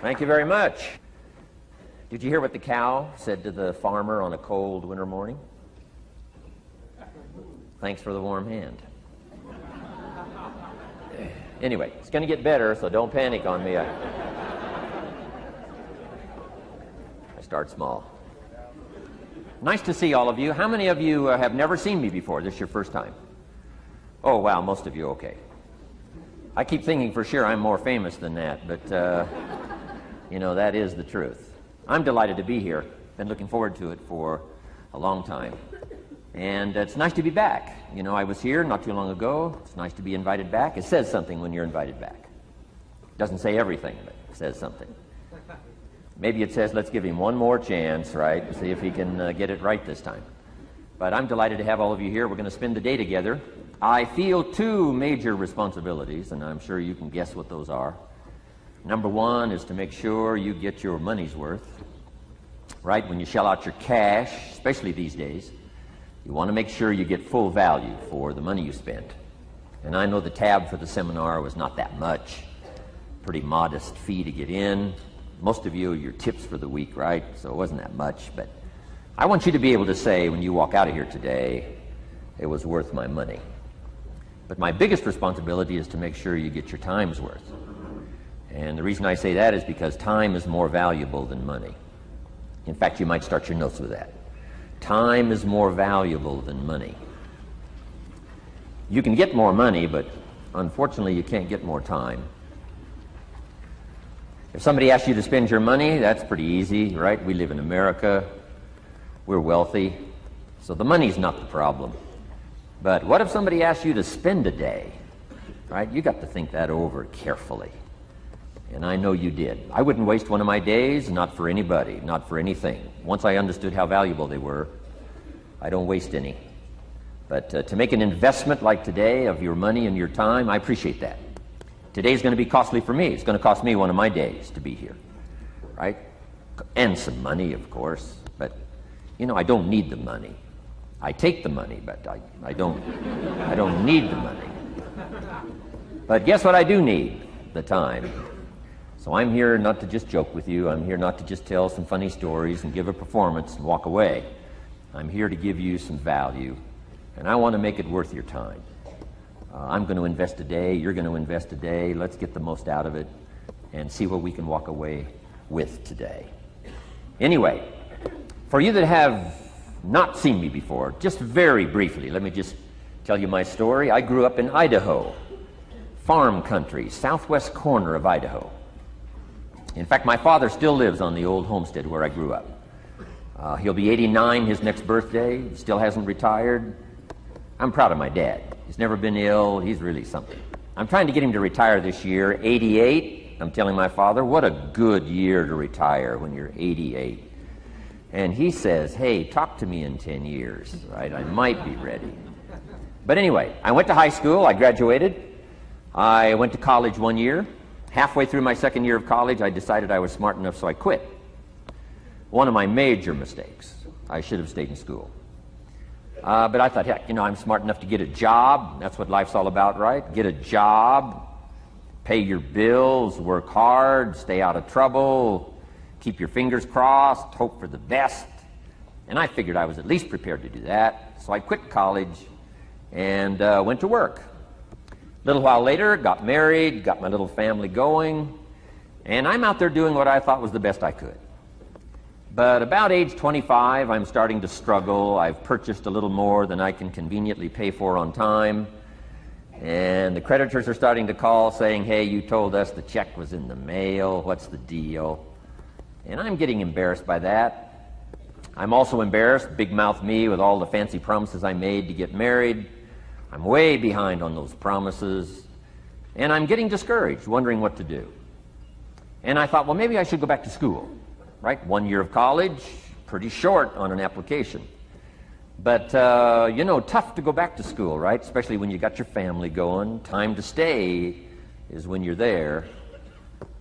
Thank you very much. Did you hear what the cow said to the farmer on a cold winter morning? Thanks for the warm hand. Anyway, it's going to get better, so don't panic on me. I start small. Nice to see all of you. How many of you have never seen me before? This is your first time? Oh, wow, most of you, okay. I keep thinking for sure I'm more famous than that, but, you know, that is the truth. I'm delighted to be here. Been looking forward to it for a long time. And it's nice to be back. You know, I was here not too long ago. It's nice to be invited back. It says something when you're invited back. It doesn't say everything, but it says something. Maybe it says, let's give him one more chance, right? See if he can get it right this time. But I'm delighted to have all of you here. We're going to spend the day together. I feel two major responsibilities, and I'm sure you can guess what those are. Number one is to make sure you get your money's worth, right? When you shell out your cash, especially these days, you want to make sure you get full value for the money you spent. And I know the tab for the seminar was not that much. Pretty modest fee to get in. Most of you, your tips for the week, right? So it wasn't that much. But I want you to be able to say when you walk out of here today, it was worth my money. But my biggest responsibility is to make sure you get your time's worth. And the reason I say that is because time is more valuable than money. In fact, you might start your notes with that. Time is more valuable than money. You can get more money, but unfortunately you can't get more time. If somebody asks you to spend your money, that's pretty easy, right? We live in America. We're wealthy. So the money's not the problem. But what if somebody asks you to spend a day, right? You got to think that over carefully. And I know you did. I wouldn't waste one of my days, not for anybody, not for anything. Once I understood how valuable they were, I don't waste any. But to make an investment like today of your money and your time, I appreciate that. Today's going to be costly for me. It's going to cost me one of my days to be here, right? And some money, of course. But, you know, I don't need the money. I take the money, but I don't need the money. But guess what I do need? The time. So I'm here not to just joke with you. I'm here not to just tell some funny stories and give a performance and walk away. I'm here to give you some value, and I want to make it worth your time. I'm going to invest a day. You're going to invest a day. Let's get the most out of it and see what we can walk away with today. Anyway, for you that have not seen me before, just very briefly, let me just tell you my story. I grew up in Idaho, farm country, southwest corner of Idaho. In fact, my father still lives on the old homestead where I grew up. He'll be 89 his next birthday. He still hasn't retired. I'm proud of my dad. He's never been ill. He's really something. I'm trying to get him to retire this year. 88. I'm telling my father, what a good year to retire when you're 88. And he says, hey, talk to me in 10 years, right? I might be ready. But anyway, I went to high school. I graduated. I went to college 1 year. Halfway through my second year of college, I decided I was smart enough, so I quit. One of my major mistakes. I should have stayed in school. But I thought, heck, you know, I'm smart enough to get a job. That's what life's all about, right? Get a job, pay your bills, work hard, stay out of trouble, keep your fingers crossed, hope for the best. And I figured I was at least prepared to do that. So I quit college and went to work. A little while later, got married, got my little family going, and I'm out there doing what I thought was the best I could. But about age 25, I'm starting to struggle. I've purchased a little more than I can conveniently pay for on time, and the creditors are starting to call saying, hey, you told us the check was in the mail. What's the deal? And I'm getting embarrassed by that. I'm also embarrassed, big mouth me, with all the fancy promises I made to get married. I'm way behind on those promises, and I'm getting discouraged, wondering what to do. And I thought, well, maybe I should go back to school, right? 1 year of college, pretty short on an application. But, you know, tough to go back to school, right? Especially when you got your family going. Time to stay is when you're there.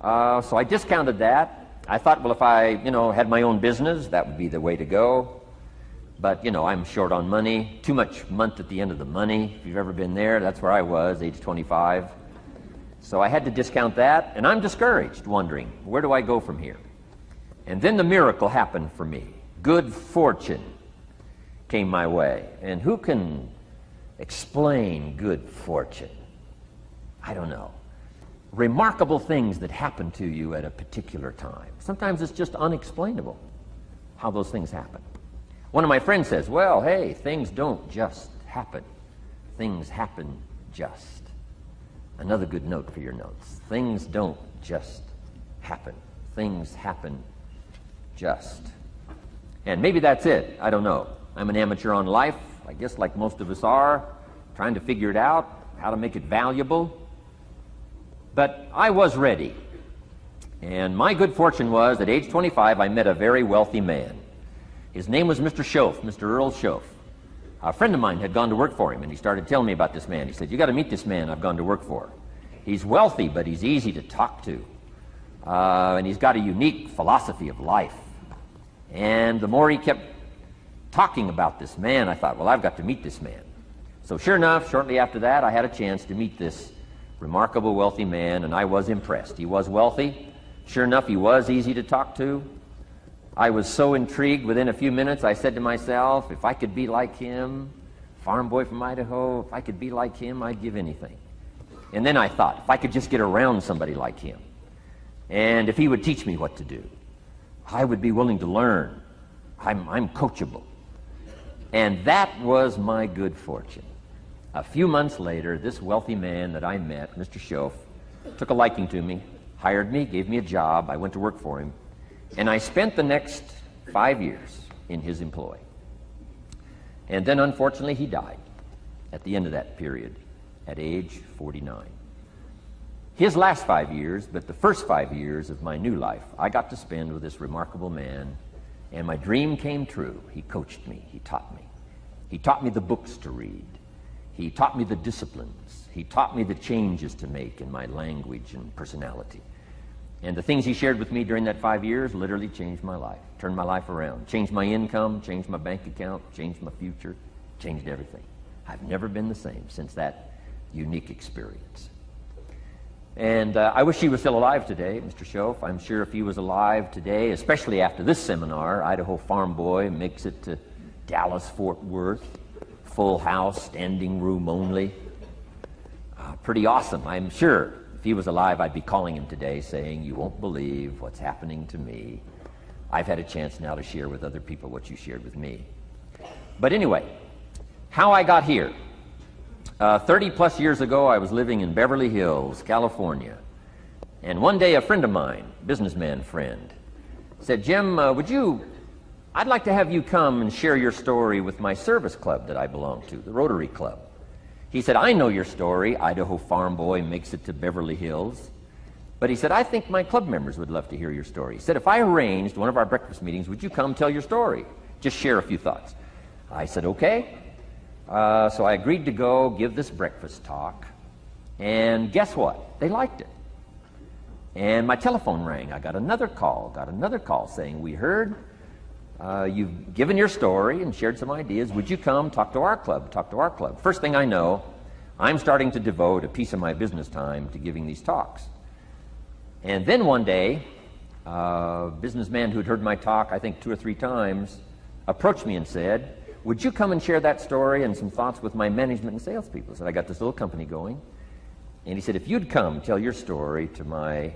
So I discounted that. I thought, well, if I, you know, had my own business, that would be the way to go. But, you know, I'm short on money, too much month at the end of the money. If you've ever been there, that's where I was, age 25. So I had to discount that, and I'm discouraged, wondering, where do I go from here? And then the miracle happened for me. Good fortune came my way. And who can explain good fortune? I don't know. Remarkable things that happen to you at a particular time. Sometimes it's just unexplainable how those things happen. One of my friends says, well, hey, things don't just happen. Things happen just. Another good note for your notes. Things don't just happen. Things happen just. And maybe that's it. I don't know. I'm an amateur on life, I guess like most of us are, trying to figure it out, how to make it valuable. But I was ready. And my good fortune was, at age 25, I met a very wealthy man. His name was Mr. Schoaf, Mr. Earl Schoaf. A friend of mine had gone to work for him, and he started telling me about this man. He said, you got to meet this man I've gone to work for. He's wealthy, but he's easy to talk to. And he's got a unique philosophy of life. And the more he kept talking about this man, I thought, well, I've got to meet this man. So sure enough, shortly after that, I had a chance to meet this remarkable wealthy man, and I was impressed. He was wealthy. Sure enough, he was easy to talk to. I was so intrigued, within a few minutes, I said to myself, if I could be like him, farm boy from Idaho, if I could be like him, I'd give anything. And then I thought, if I could just get around somebody like him, and if he would teach me what to do, I would be willing to learn. I'm coachable. And that was my good fortune. A few months later, this wealthy man that I met, Mr. Schoaf, took a liking to me, hired me, gave me a job. I went to work for him. And I spent the next 5 years in his employ. And then, unfortunately, he died at the end of that period, at age 49. His last 5 years, but the first 5 years of my new life, I got to spend with this remarkable man, and my dream came true. He coached me. He taught me. He taught me the books to read. He taught me the disciplines. He taught me the changes to make in my language and personality. And the things he shared with me during that 5 years literally changed my life, turned my life around, changed my income, changed my bank account, changed my future, changed everything. I've never been the same since that unique experience. And I wish he was still alive today, Mr. Schoaf. I'm sure if he was alive today, especially after this seminar, Idaho Farm Boy makes it to Dallas-Fort Worth, full house, standing room only. Pretty awesome, I'm sure. If he was alive, I'd be calling him today saying, you won't believe what's happening to me. I've had a chance now to share with other people what you shared with me. But anyway, how I got here. 30 plus years ago, I was living in Beverly Hills, California. And one day a friend of mine, businessman friend, said, Jim, I'd like to have you come and share your story with my service club that I belong to, the Rotary Club. He said, I know your story, Idaho Farm Boy makes it to Beverly Hills. But he said, I think my club members would love to hear your story. He said, if I arranged one of our breakfast meetings, would you come tell your story? Just share a few thoughts. I said, okay. So I agreed to go give this breakfast talk. And guess what? They liked it. And my telephone rang. I got another call saying, we heard you've given your story and shared some ideas. Would you come talk to our club? First thing I know, I'm starting to devote a piece of my business time to giving these talks. And then one day, a businessman who'd heard my talk, I think 2 or 3 times, approached me and said, would you come and share that story and some thoughts with my management and salespeople? I said, I got this little company going. And he said, if you'd come tell your story to my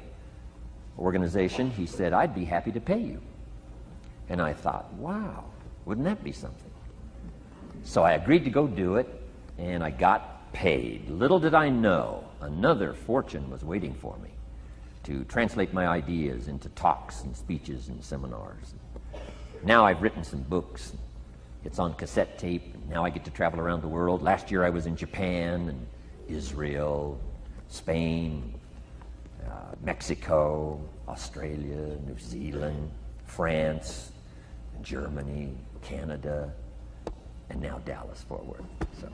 organization, he said, I'd be happy to pay you. And I thought, wow, wouldn't that be something? So I agreed to go do it, and I got paid. Little did I know, another fortune was waiting for me to translate my ideas into talks and speeches and seminars. Now I've written some books. It's on cassette tape, and now I get to travel around the world. Last year I was in Japan and Israel, Spain, Mexico, Australia, New Zealand, France, Germany, Canada, and now Dallas-Fort Worth. So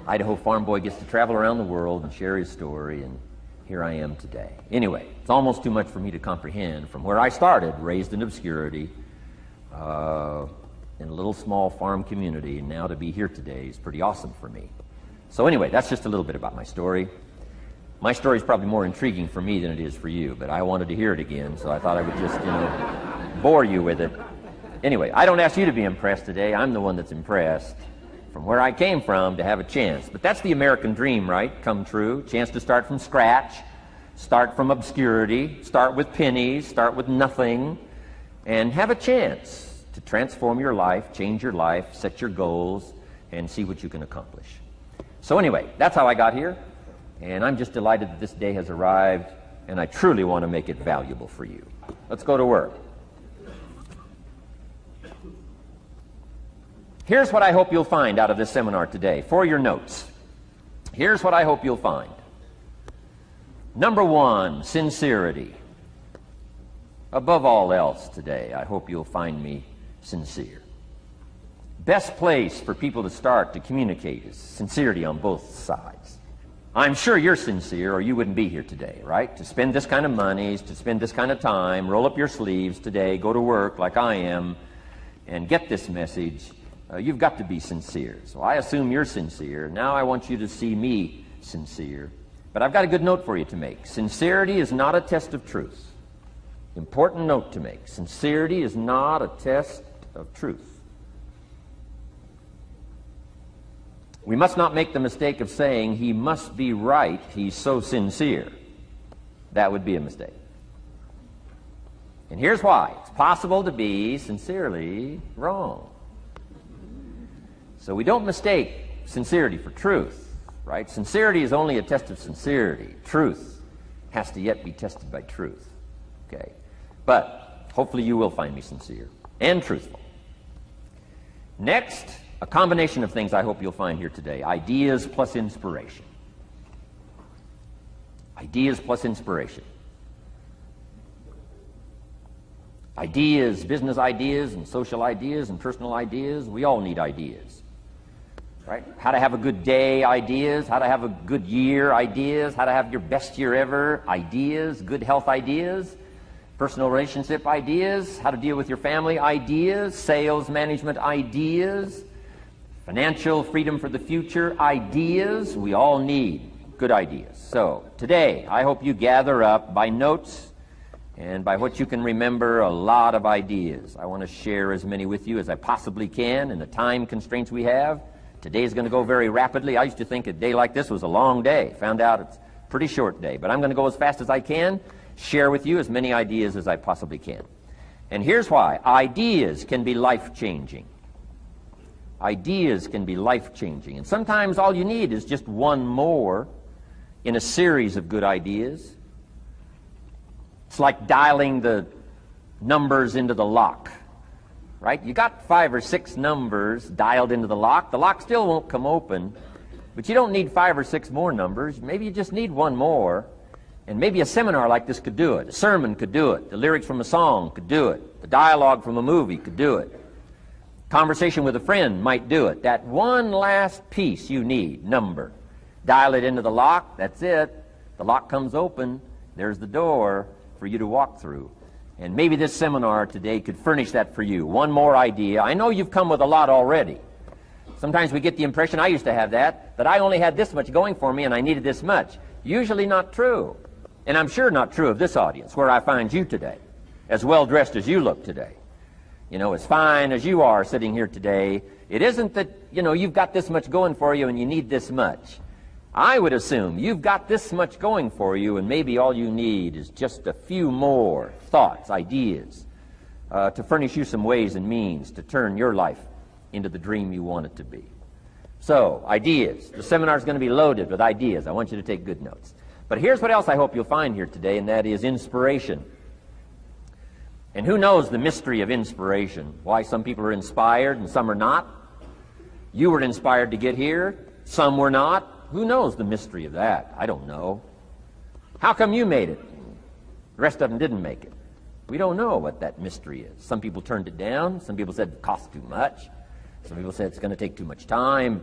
Idaho Farm Boy gets to travel around the world and share his story, and here I am today. Anyway, it's almost too much for me to comprehend. From where I started, raised in obscurity, in a little small farm community, and now to be here today is pretty awesome for me. So anyway, that's just a little bit about my story. My story is probably more intriguing for me than it is for you, but I wanted to hear it again, so I thought I would just, bore you with it. Anyway, I don't ask you to be impressed today. I'm the one that's impressed from where I came from to have a chance. But that's the American dream, right? Come true. Chance to start from scratch, start from obscurity, start with pennies, start with nothing, and have a chance to transform your life, change your life, set your goals, and see what you can accomplish. So anyway, that's how I got here, and I'm just delighted that this day has arrived, and I truly want to make it valuable for you. Let's go to work. Here's what I hope you'll find out of this seminar today for your notes. Here's what I hope you'll find. Number one, sincerity. Above all else today, I hope you'll find me sincere. Best place for people to start to communicate is sincerity on both sides. I'm sure you're sincere or you wouldn't be here today, right? To spend this kind of money, to spend this kind of time, roll up your sleeves today, go to work like I am, and get this message. You've got to be sincere. So I assume you're sincere. Now I want you to see me sincere. But I've got a good note for you to make. Sincerity is not a test of truth. Important note to make. Sincerity is not a test of truth. We must not make the mistake of saying he must be right, he's so sincere. That would be a mistake. And here's why. It's possible to be sincerely wrong. So we don't mistake sincerity for truth, right? Sincerity is only a test of sincerity. Truth has to yet be tested by truth, okay? But hopefully you will find me sincere and truthful. Next, a combination of things I hope you'll find here today. Ideas plus inspiration. Ideas plus inspiration. Ideas, business ideas and social ideas and personal ideas, we all need ideas. Right? How to have a good day ideas, how to have a good year ideas, how to have your best year ever ideas, good health ideas, personal relationship ideas, how to deal with your family ideas, sales management ideas, financial freedom for the future ideas. We all need good ideas. So today I hope you gather up by notes and by what you can remember a lot of ideas. I want to share as many with you as I possibly can in the time constraints we have. Today is going to go very rapidly. I used to think a day like this was a long day. Found out it's a pretty short day. But I'm going to go as fast as I can, share with you as many ideas as I possibly can. And here's why. Ideas can be life-changing. Ideas can be life-changing. And sometimes all you need is just one more in a series of good ideas. It's like dialing the numbers into the lock. Right? You got 5 or 6 numbers dialed into the lock. The lock still won't come open, but you don't need 5 or 6 more numbers. Maybe you just need one more, and maybe a seminar like this could do it. A sermon could do it. The lyrics from a song could do it. The dialogue from a movie could do it. Conversation with a friend might do it. That one last piece you need, number. Dial it into the lock. That's it. The lock comes open. There's the door for you to walk through. And maybe this seminar today could furnish that for you. One more idea. I know you've come with a lot already. Sometimes we get the impression, I used to have that I only had this much going for me and I needed this much. Usually not true. And I'm sure not true of this audience, where I find you today, as well dressed as you look today. As fine as you are sitting here today. It isn't that, you've got this much going for you and you need this much. I would assume you've got this much going for you, and maybe all you need is just a few more thoughts, ideas, to furnish you some ways and means to turn your life into the dream you want it to be. So, ideas. The seminar is going to be loaded with ideas. I want you to take good notes. But here's what else I hope you'll find here today, and that is inspiration. And who knows the mystery of inspiration? Why some people are inspired and some are not? You were inspired to get here. Some were not. Who knows the mystery of that? I don't know. How come you made it? The rest of them didn't make it. We don't know what that mystery is. Some people turned it down. Some people said it costs too much. Some people said it's going to take too much time.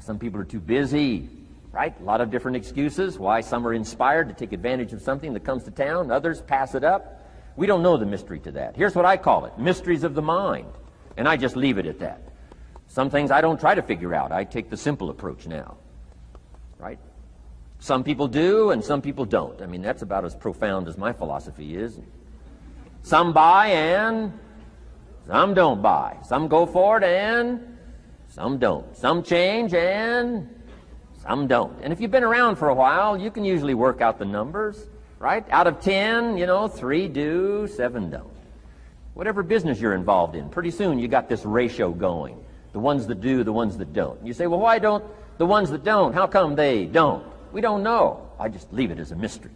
Some people are too busy, right? A lot of different excuses why some are inspired to take advantage of something that comes to town. Others pass it up. We don't know the mystery to that. Here's what I call it, mysteries of the mind. And I just leave it at that. Some things I don't try to figure out. I take the simple approach now. right? Some people do and some people don't. I mean, that's about as profound as my philosophy is. Some buy and some don't buy. Some go for it and some don't. Some change and some don't. And if you've been around for a while, you can usually work out the numbers, right? Out of 10, 3 do, 7 don't. Whatever business you're involved in, pretty soon you got this ratio going. The ones that do, the ones that don't. You say, well, why don't the ones that don't, how come they don't? We don't know. I just leave it as a mystery.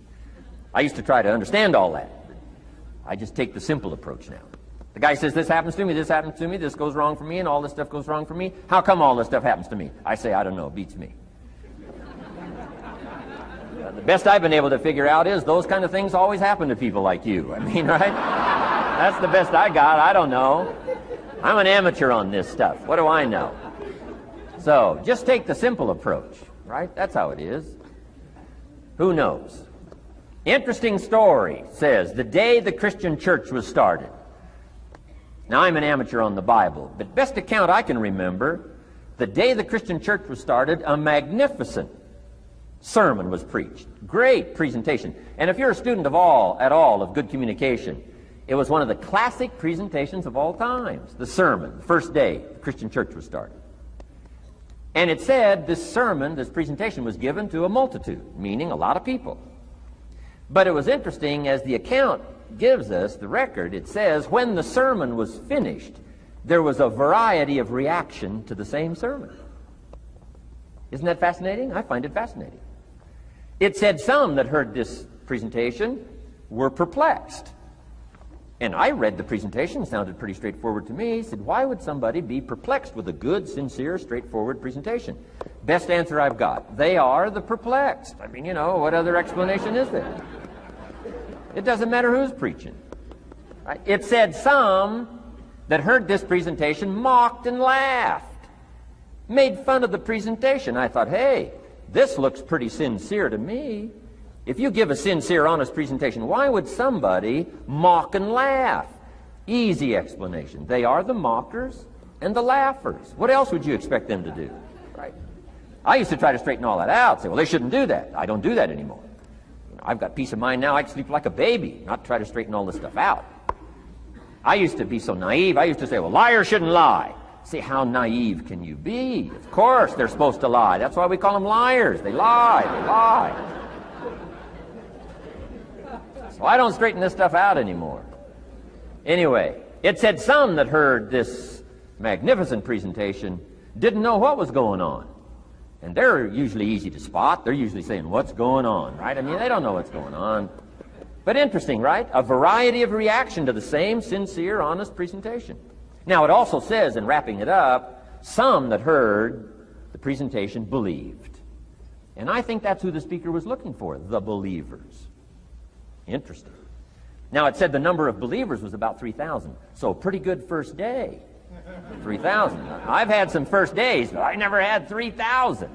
I used to try to understand all that. I just take the simple approach now. The guy says, this happens to me, this goes wrong for me, and all this stuff goes wrong for me. How come all this stuff happens to me? I say, I don't know, beats me. The best I've been able to figure out is those kind of things always happen to people like you. I mean, right? That's the best I got. I don't know. I'm an amateur on this stuff. What do I know? So, just take the simple approach, right? That's how it is. Who knows? Interesting story says, the day the Christian church was started. Now, I'm an amateur on the Bible, but best account I can remember, the day the Christian church was started, a magnificent sermon was preached. Great presentation. And if you're a student at all of good communication, it was one of the classic presentations of all times. The sermon, the first day the Christian church was started. And it said this sermon, this presentation was given to a multitude, meaning a lot of people. But it was interesting, as the account gives us, the record, it says, when the sermon was finished, there was a variety of reaction to the same sermon. Isn't that fascinating? I find it fascinating. It said some that heard this presentation were perplexed. And I read the presentation, sounded pretty straightforward to me. Said, why would somebody be perplexed with a good, sincere, straightforward presentation? Best answer I've got. They are the perplexed. I mean, what other explanation is there? It doesn't matter who's preaching. Right? It said some that heard this presentation mocked and laughed, made fun of the presentation. I thought, hey, this looks pretty sincere to me. If you give a sincere, honest presentation, why would somebody mock and laugh? Easy explanation. They are the mockers and the laughers. What else would you expect them to do? Right? I used to try to straighten all that out, say, well, they shouldn't do that. I don't do that anymore. I've got peace of mind now. I can sleep like a baby, not try to straighten all this stuff out. I used to be so naive. I used to say, well, liars shouldn't lie. See, how naive can you be? Of course they're supposed to lie. That's why we call them liars. They lie. They lie. So I don't straighten this stuff out anymore. Anyway, it said some that heard this magnificent presentation didn't know what was going on. And they're usually easy to spot. They're usually saying, what's going on, right? I mean, they don't know what's going on. But interesting, right? A variety of reaction to the same sincere, honest presentation. Now, it also says, in wrapping it up, some that heard the presentation believed. And I think that's who the speaker was looking for, the believers. Interesting. Now, it said the number of believers was about 3,000. So, pretty good first day. 3,000. I've had some first days, but I never had 3,000.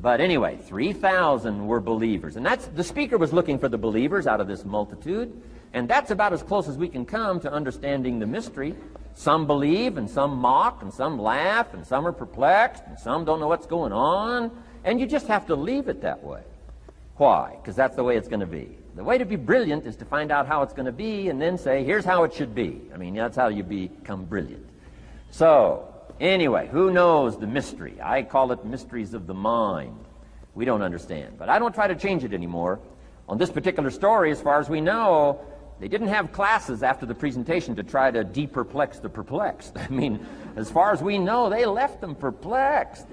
But anyway, 3,000 were believers. And that's, the speaker was looking for the believers out of this multitude. And that's about as close as we can come to understanding the mystery. Some believe, and some mock, and some laugh, and some are perplexed, and some don't know what's going on. And you just have to leave it that way. Why? Because that's the way it's going to be. The way to be brilliant is to find out how it's going to be and then say, here's how it should be. I mean, that's how you become brilliant. So, anyway, who knows the mystery? I call it mysteries of the mind. We don't understand. But I don't try to change it anymore. On this particular story, as far as we know, they didn't have classes after the presentation to try to de-perplex the perplexed. I mean, as far as we know, they left them perplexed.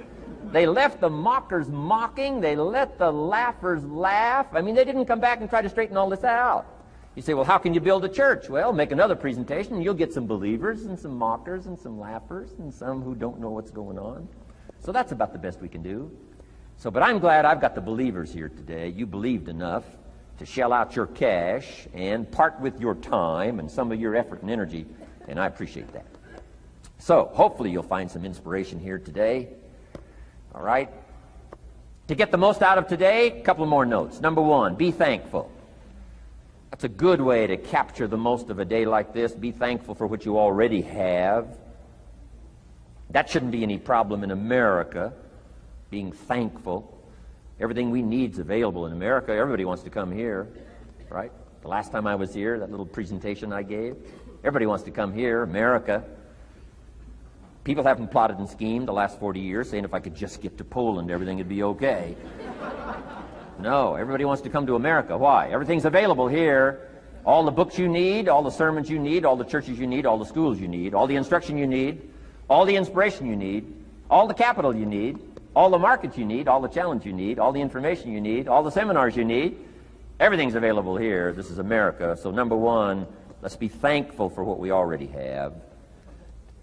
They left the mockers mocking. They let the laughers laugh. I mean, they didn't come back and try to straighten all this out. You say, well, how can you build a church? Well, make another presentation, and you'll get some believers and some mockers and some laughers and some who don't know what's going on. So that's about the best we can do. So, but I'm glad I've got the believers here today. You believed enough to shell out your cash and part with your time and some of your effort and energy, and I appreciate that. So, hopefully you'll find some inspiration here today. All right? To get the most out of today, a couple more notes. Number one, be thankful. That's a good way to capture the most of a day like this. Be thankful for what you already have. That shouldn't be any problem in America, being thankful. Everything we need is available in America. Everybody wants to come here, right? The last time I was here, that little presentation I gave, everybody wants to come here, America. People haven't plotted and schemed the last 40 years saying if I could just get to Poland, everything would be okay. No, everybody wants to come to America. Why? Everything's available here. All the books you need, all the sermons you need, all the churches you need, all the schools you need, all the instruction you need, all the inspiration you need, all the capital you need, all the markets you need, all the challenge you need, all the information you need, all the seminars you need. Everything's available here. This is America. So number one, let's be thankful for what we already have.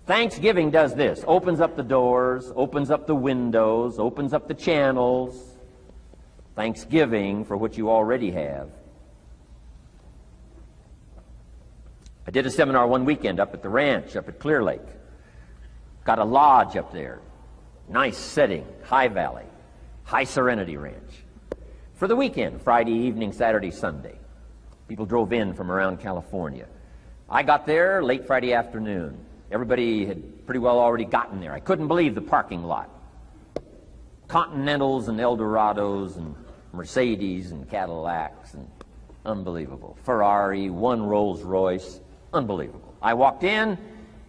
Thanksgiving does this. Opens up the doors, opens up the windows, opens up the channels. Thanksgiving for what you already have. I did a seminar one weekend up at the ranch, up at Clear Lake. Got a lodge up there. Nice setting, high valley, high serenity ranch. For the weekend, Friday evening, Saturday, Sunday. People drove in from around California. I got there late Friday afternoon. Everybody had pretty well already gotten there. I couldn't believe the parking lot. Continentals and Eldorados and Mercedes and Cadillacs and unbelievable. Ferrari, one Rolls Royce, unbelievable. I walked in,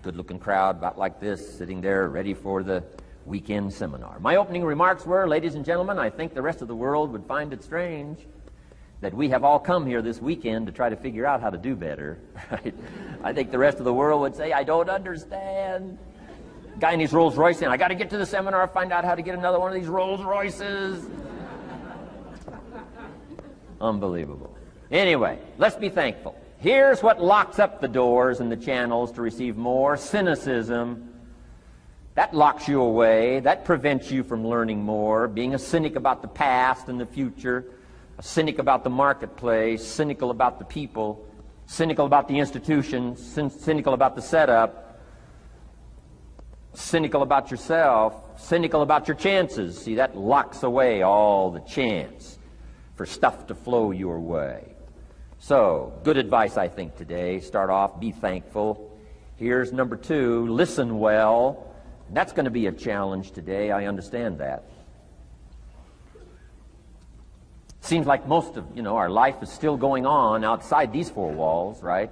good-looking crowd about like this, sitting there ready for the weekend seminar. My opening remarks were, ladies and gentlemen, I think the rest of the world would find it strange that we have all come here this weekend to try to figure out how to do better. Right? I think the rest of the world would say, I don't understand. Guy in his Rolls Royce saying, I got to get to the seminar, find out how to get another one of these Rolls Royces. Unbelievable. Anyway, let's be thankful. Here's what locks up the doors and the channels to receive more: cynicism. That locks you away. That prevents you from learning more. Being a cynic about the past and the future, a cynic about the marketplace, cynical about the people, cynical about the institutions, cynical about the setup, cynical about yourself, cynical about your chances. See, that locks away all the chance for stuff to flow your way. So, good advice, I think, today. Start off, be thankful. Here's number two, listen well. That's going to be a challenge today. I understand that. Seems like most of, our life is still going on outside these four walls, right?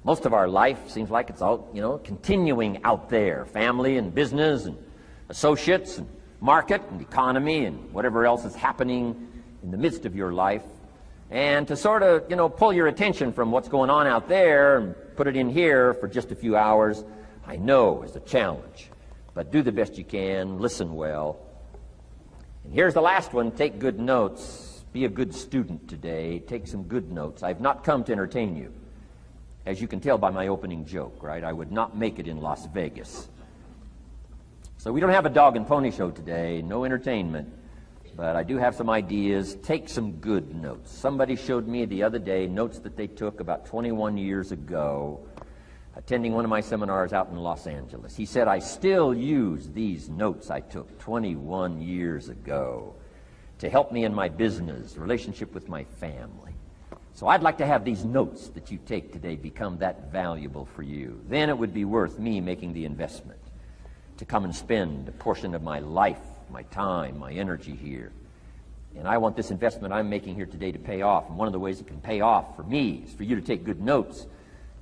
Most of our life seems like it's all, continuing out there. Family and business and associates and market and economy and whatever else is happening in the midst of your life. And to sort of, pull your attention from what's going on out there and put it in here for just a few hours, I know is a challenge. But do the best you can, listen well. And here's the last one, take good notes. Be a good student today. Take some good notes. I've not come to entertain you. As you can tell by my opening joke, right? I would not make it in Las Vegas. So we don't have a dog and pony show today, no entertainment. But I do have some ideas. Take some good notes. Somebody showed me the other day notes that they took about 21 years ago, attending one of my seminars out in Los Angeles. He said, I still use these notes I took 21 years ago to help me in my business, relationship with my family. So I'd like to have these notes that you take today become that valuable for you. Then it would be worth me making the investment to come and spend a portion of my life, my time, my energy here. And I want this investment I'm making here today to pay off. And one of the ways it can pay off for me is for you to take good notes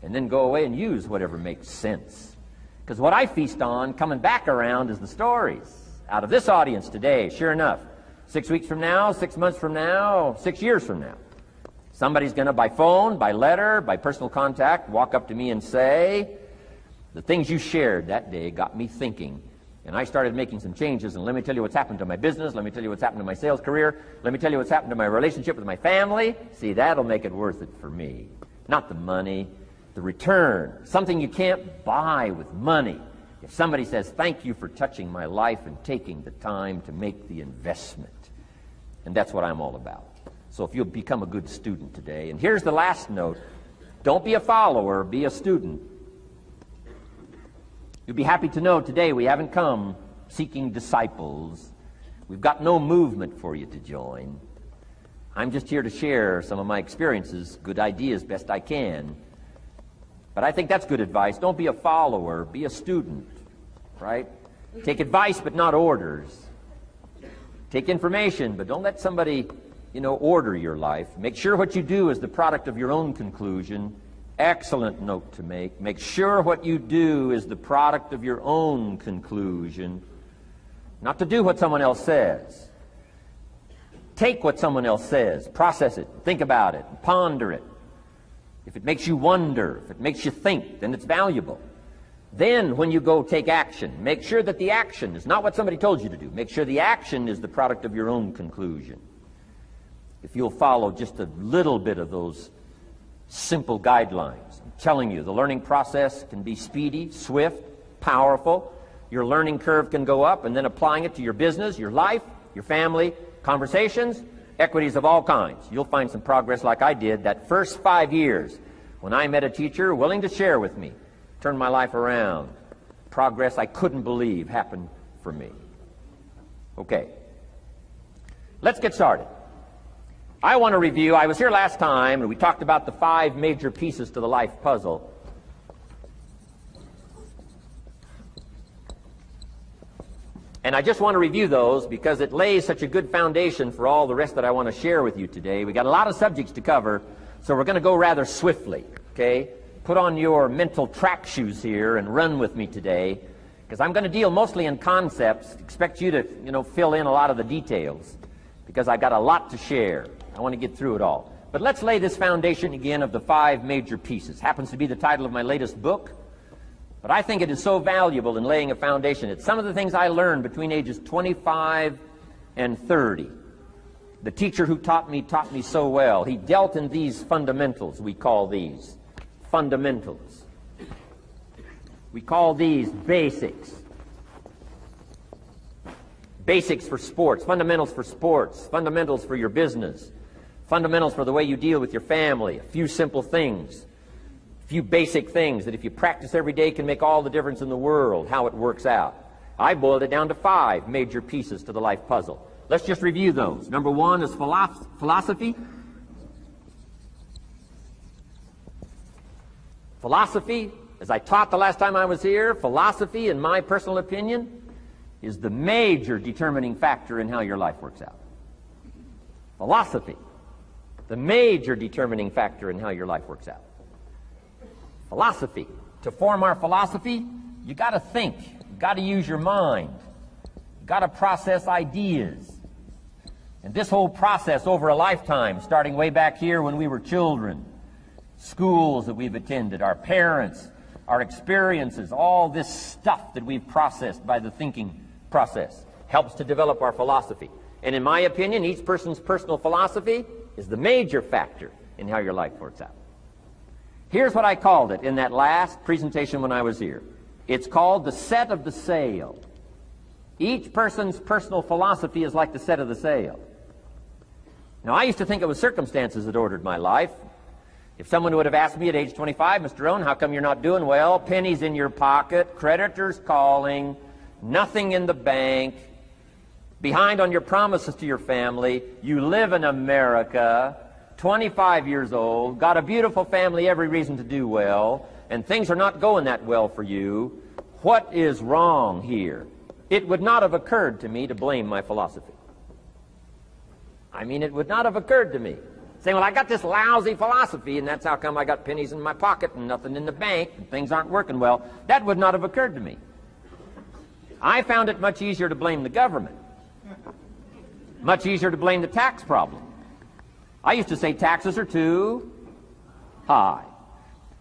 and then go away and use whatever makes sense. Because what I feast on coming back around is the stories out of this audience today. Sure enough, 6 weeks from now, 6 months from now, 6 years from now, somebody's going to, by phone, by letter, by personal contact, walk up to me and say, the things you shared that day got me thinking. And I started making some changes, and let me tell you what's happened to my business. Let me tell you what's happened to my sales career. Let me tell you what's happened to my relationship with my family. See, that'll make it worth it for me. Not the money, the return. Something you can't buy with money. If somebody says, thank you for touching my life and taking the time to make the investment. And that's what I'm all about. So if you'll become a good student today. And here's the last note. Don't be a follower, be a student. You'll be happy to know today we haven't come seeking disciples. We've got no movement for you to join. I'm just here to share some of my experiences, good ideas, best I can. But I think that's good advice. Don't be a follower, be a student, right? Take advice but not orders. Take information, but don't let somebody, order your life. Make sure what you do is the product of your own conclusion. Excellent note to make. Make sure what you do is the product of your own conclusion. Not to do what someone else says. Take what someone else says, process it, think about it, ponder it. If it makes you wonder, if it makes you think, then it's valuable. Then when you go take action, make sure that the action is not what somebody told you to do. Make sure the action is the product of your own conclusion. If you'll follow just a little bit of those simple guidelines, I'm telling you, the learning process can be speedy, swift, powerful. Your learning curve can go up, and then applying it to your business, your life, your family, conversations, equities of all kinds. You'll find some progress like I did that first 5 years when I met a teacher willing to share with me, turned my life around. Progress I couldn't believe happened for me. Okay, let's get started. I want to review, I was here last time and we talked about the 5 major pieces to the life puzzle. And I just want to review those because it lays such a good foundation for all the rest that I want to share with you today. We got a lot of subjects to cover, so we're going to go rather swiftly, okay? Put on your mental track shoes here and run with me today, because I'm going to deal mostly in concepts. Expect you to, fill in a lot of the details, because I've got a lot to share. I want to get through it all. But let's lay this foundation again of the 5 major pieces. Happens to be the title of my latest book. But I think it is so valuable in laying a foundation. It's some of the things I learned between ages 25 and 30. The teacher who taught me so well. He dealt in these fundamentals, we call these. Fundamentals. We call these basics. Basics for sports, fundamentals for sports, fundamentals for your business, fundamentals for the way you deal with your family, a few simple things. Few basic things that if you practice every day can make all the difference in the world, how it works out. I boiled it down to 5 major pieces to the life puzzle. Let's just review those. Number 1 is philosophy. Philosophy, as I taught the last time I was here, philosophy, in my personal opinion, is the major determining factor in how your life works out. Philosophy, the major determining factor in how your life works out. Philosophy. To form our philosophy, you got to think. You got to use your mind. You got to process ideas. And this whole process over a lifetime, starting way back here when we were children, schools that we've attended, our parents, our experiences, all this stuff that we've processed by the thinking process helps to develop our philosophy. And in my opinion, each person's personal philosophy is the major factor in how your life works out. Here's what I called it in that last presentation when I was here. It's called the set of the sail. Each person's personal philosophy is like the set of the sail. Now, I used to think it was circumstances that ordered my life. If someone would have asked me at age 25, Mr. Rohn, how come you're not doing well? Pennies in your pocket, creditors calling, nothing in the bank, behind on your promises to your family, you live in America, 25 years old, got a beautiful family, every reason to do well, and things are not going that well for you. What is wrong here? It would not have occurred to me to blame my philosophy. I mean, it would not have occurred to me. Saying, well, I got this lousy philosophy, and that's how come I got pennies in my pocket and nothing in the bank, and things aren't working well. That would not have occurred to me. I found it much easier to blame the government. Much easier to blame the tax problem. I used to say taxes are too high.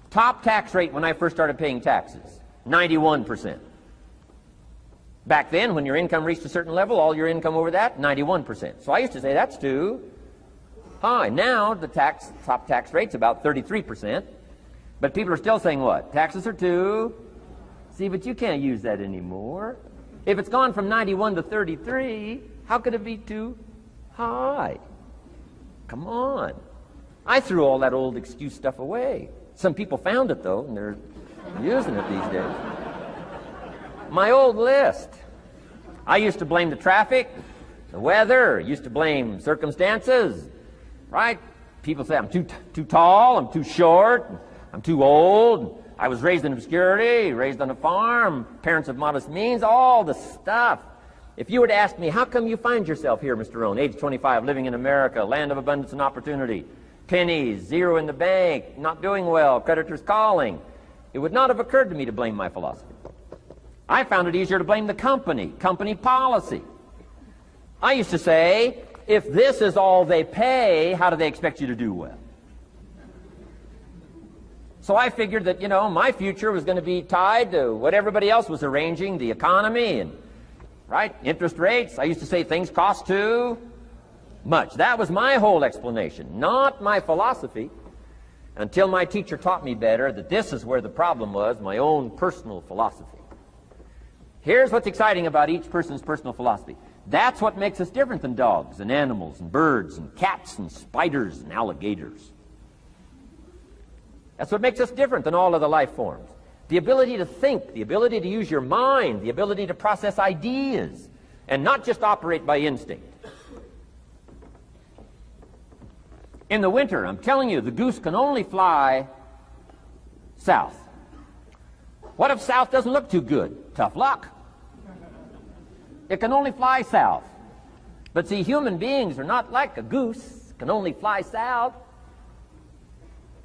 Top tax rate when I first started paying taxes, 91%. Back then, when your income reached a certain level, all your income over that, 91%. So I used to say that's too high. Now, the top tax rate's about 33%. But people are still saying what? Taxes are too. See, but you can't use that anymore. If it's gone from 91 to 33, how could it be too high? Come on. I threw all that old excuse stuff away. Some people found it, though, and they're using it these days. My old list. I used to blame the traffic, the weather, used to blame circumstances, right? People say I'm too tall, I'm too short, I'm too old, I was raised in obscurity, raised on a farm, parents of modest means, all the stuff. If you were to ask me, how come you find yourself here, Mr. Rohn, age 25, living in America, land of abundance and opportunity, pennies, zero in the bank, not doing well, creditors calling, it would not have occurred to me to blame my philosophy. I found it easier to blame the company policy. I used to say, if this is all they pay, how do they expect you to do well? So I figured that, my future was going to be tied to what everybody else was arranging, the economy and, right, interest rates. I used to say things cost too much. That was my whole explanation, not my philosophy, until my teacher taught me better that this is where the problem was, my own personal philosophy. Here's what's exciting about each person's personal philosophy. That's what makes us different than dogs and animals and birds and cats and spiders and alligators. That's what makes us different than all other life forms. The ability to think, the ability to use your mind, the ability to process ideas, and not just operate by instinct. In the winter, I'm telling you, the goose can only fly south. What if south doesn't look too good? Tough luck. It can only fly south. But see, human beings are not like a goose, can only fly south.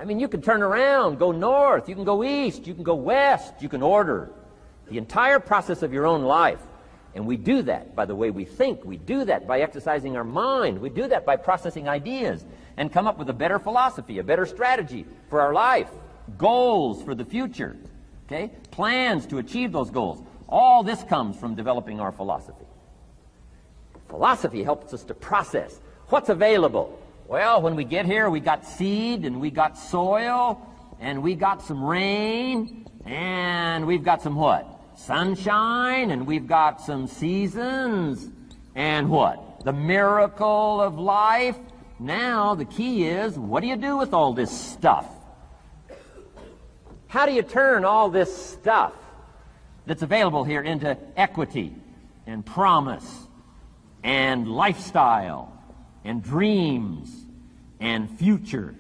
I mean, you can turn around, go north, you can go east, you can go west, you can order the entire process of your own life. And we do that by the way we think. We do that by exercising our mind. We do that by processing ideas and come up with a better philosophy, a better strategy for our life, goals for the future, okay? Plans to achieve those goals. All this comes from developing our philosophy. Philosophy helps us to process what's available. Well, when we get here, we got seed, and we got soil, and we got some rain, and we've got some what? Sunshine, and we've got some seasons, and what? The miracle of life. Now, the key is, what do you do with all this stuff? How do you turn all this stuff that's available here into equity and promise and lifestyle and dreams and future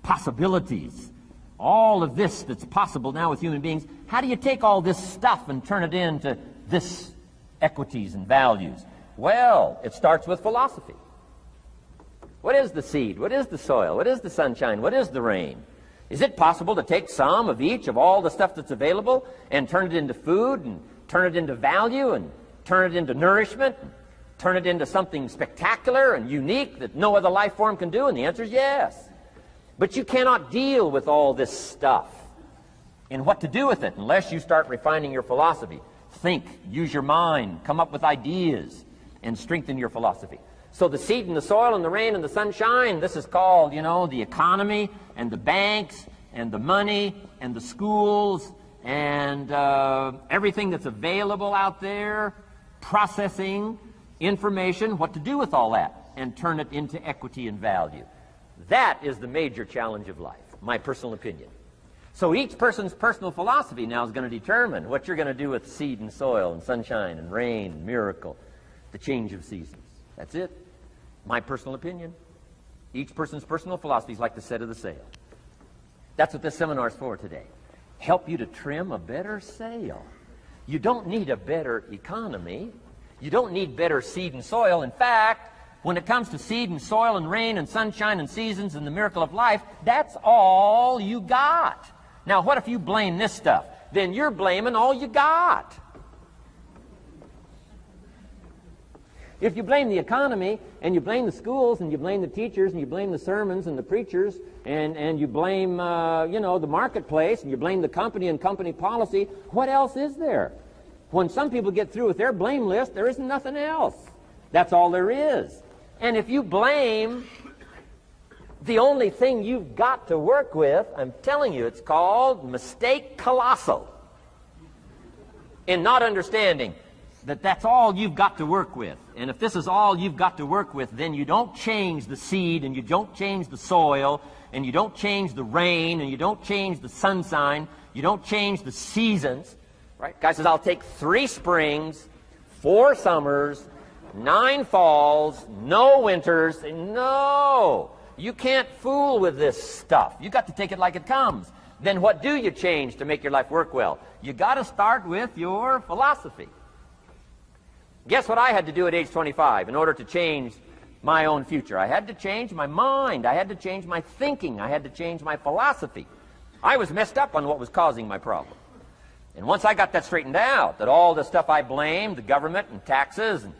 possibilities? All of this that's possible now with human beings, how do you take all this stuff and turn it into this equities and values? Well, it starts with philosophy. What is the seed? What is the soil? What is the sunshine? What is the rain? Is it possible to take some of each of all the stuff that's available and turn it into food and turn it into value and turn it into nourishment and turn it into something spectacular and unique that no other life form can do? And the answer is yes. But you cannot deal with all this stuff and what to do with it unless you start refining your philosophy. Think, use your mind, come up with ideas, and strengthen your philosophy. So the seed and the soil and the rain and the sunshine, this is called, the economy and the banks and the money and the schools and everything that's available out there, processing information, what to do with all that, and turn it into equity and value. That is the major challenge of life, my personal opinion. So each person's personal philosophy now is going to determine what you're going to do with seed and soil and sunshine and rain and miracle, the change of seasons. That's it. My personal opinion. Each person's personal philosophy is like the set of the sail. That's what this seminar is for today. Help you to trim a better sail. You don't need a better economy. You don't need better seed and soil. In fact, when it comes to seed and soil and rain and sunshine and seasons and the miracle of life, that's all you got. Now, what if you blame this stuff? Then you're blaming all you got. If you blame the economy, and you blame the schools, and you blame the teachers, and you blame the sermons and the preachers, and you blame, the marketplace, and you blame the company and company policy, what else is there? When some people get through with their blame list, there isn't nothing else. That's all there is. And if you blame the only thing you've got to work with, I'm telling you, it's called mistake colossal in not understanding that that's all you've got to work with. And if this is all you've got to work with, then you don't change the seed, and you don't change the soil, and you don't change the rain, and you don't change the sunshine, you don't change the seasons. Right? Guy says, I'll take 3 springs, 4 summers, 9 falls, no winters. No, you can't fool with this stuff. You got to take it like it comes. Then what do you change to make your life work well? You got to start with your philosophy. Guess what I had to do at age 25 in order to change my own future? I had to change my mind. I had to change my thinking. I had to change my philosophy. I was messed up on what was causing my problem. And once I got that straightened out, that all the stuff I blamed, the government and taxes and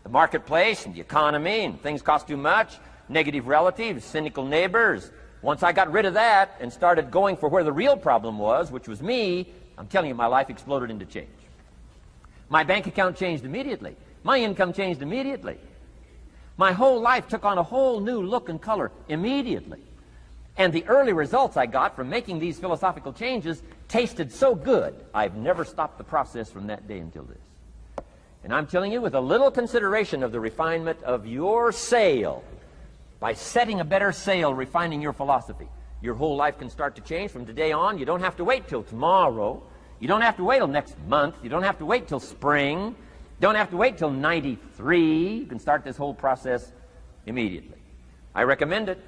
the marketplace and the economy and things cost too much, negative relatives, cynical neighbors, once I got rid of that and started going for where the real problem was, which was me, I'm telling you, my life exploded into change. My bank account changed immediately. My income changed immediately. My whole life took on a whole new look and color immediately. And the early results I got from making these philosophical changes tasted so good, I've never stopped the process from that day until this. And I'm telling you, with a little consideration of the refinement of your sail, by setting a better sail, refining your philosophy, your whole life can start to change from today on. You don't have to wait till tomorrow. You don't have to wait till next month. You don't have to wait till spring. You don't have to wait till 93. You can start this whole process immediately. I recommend it.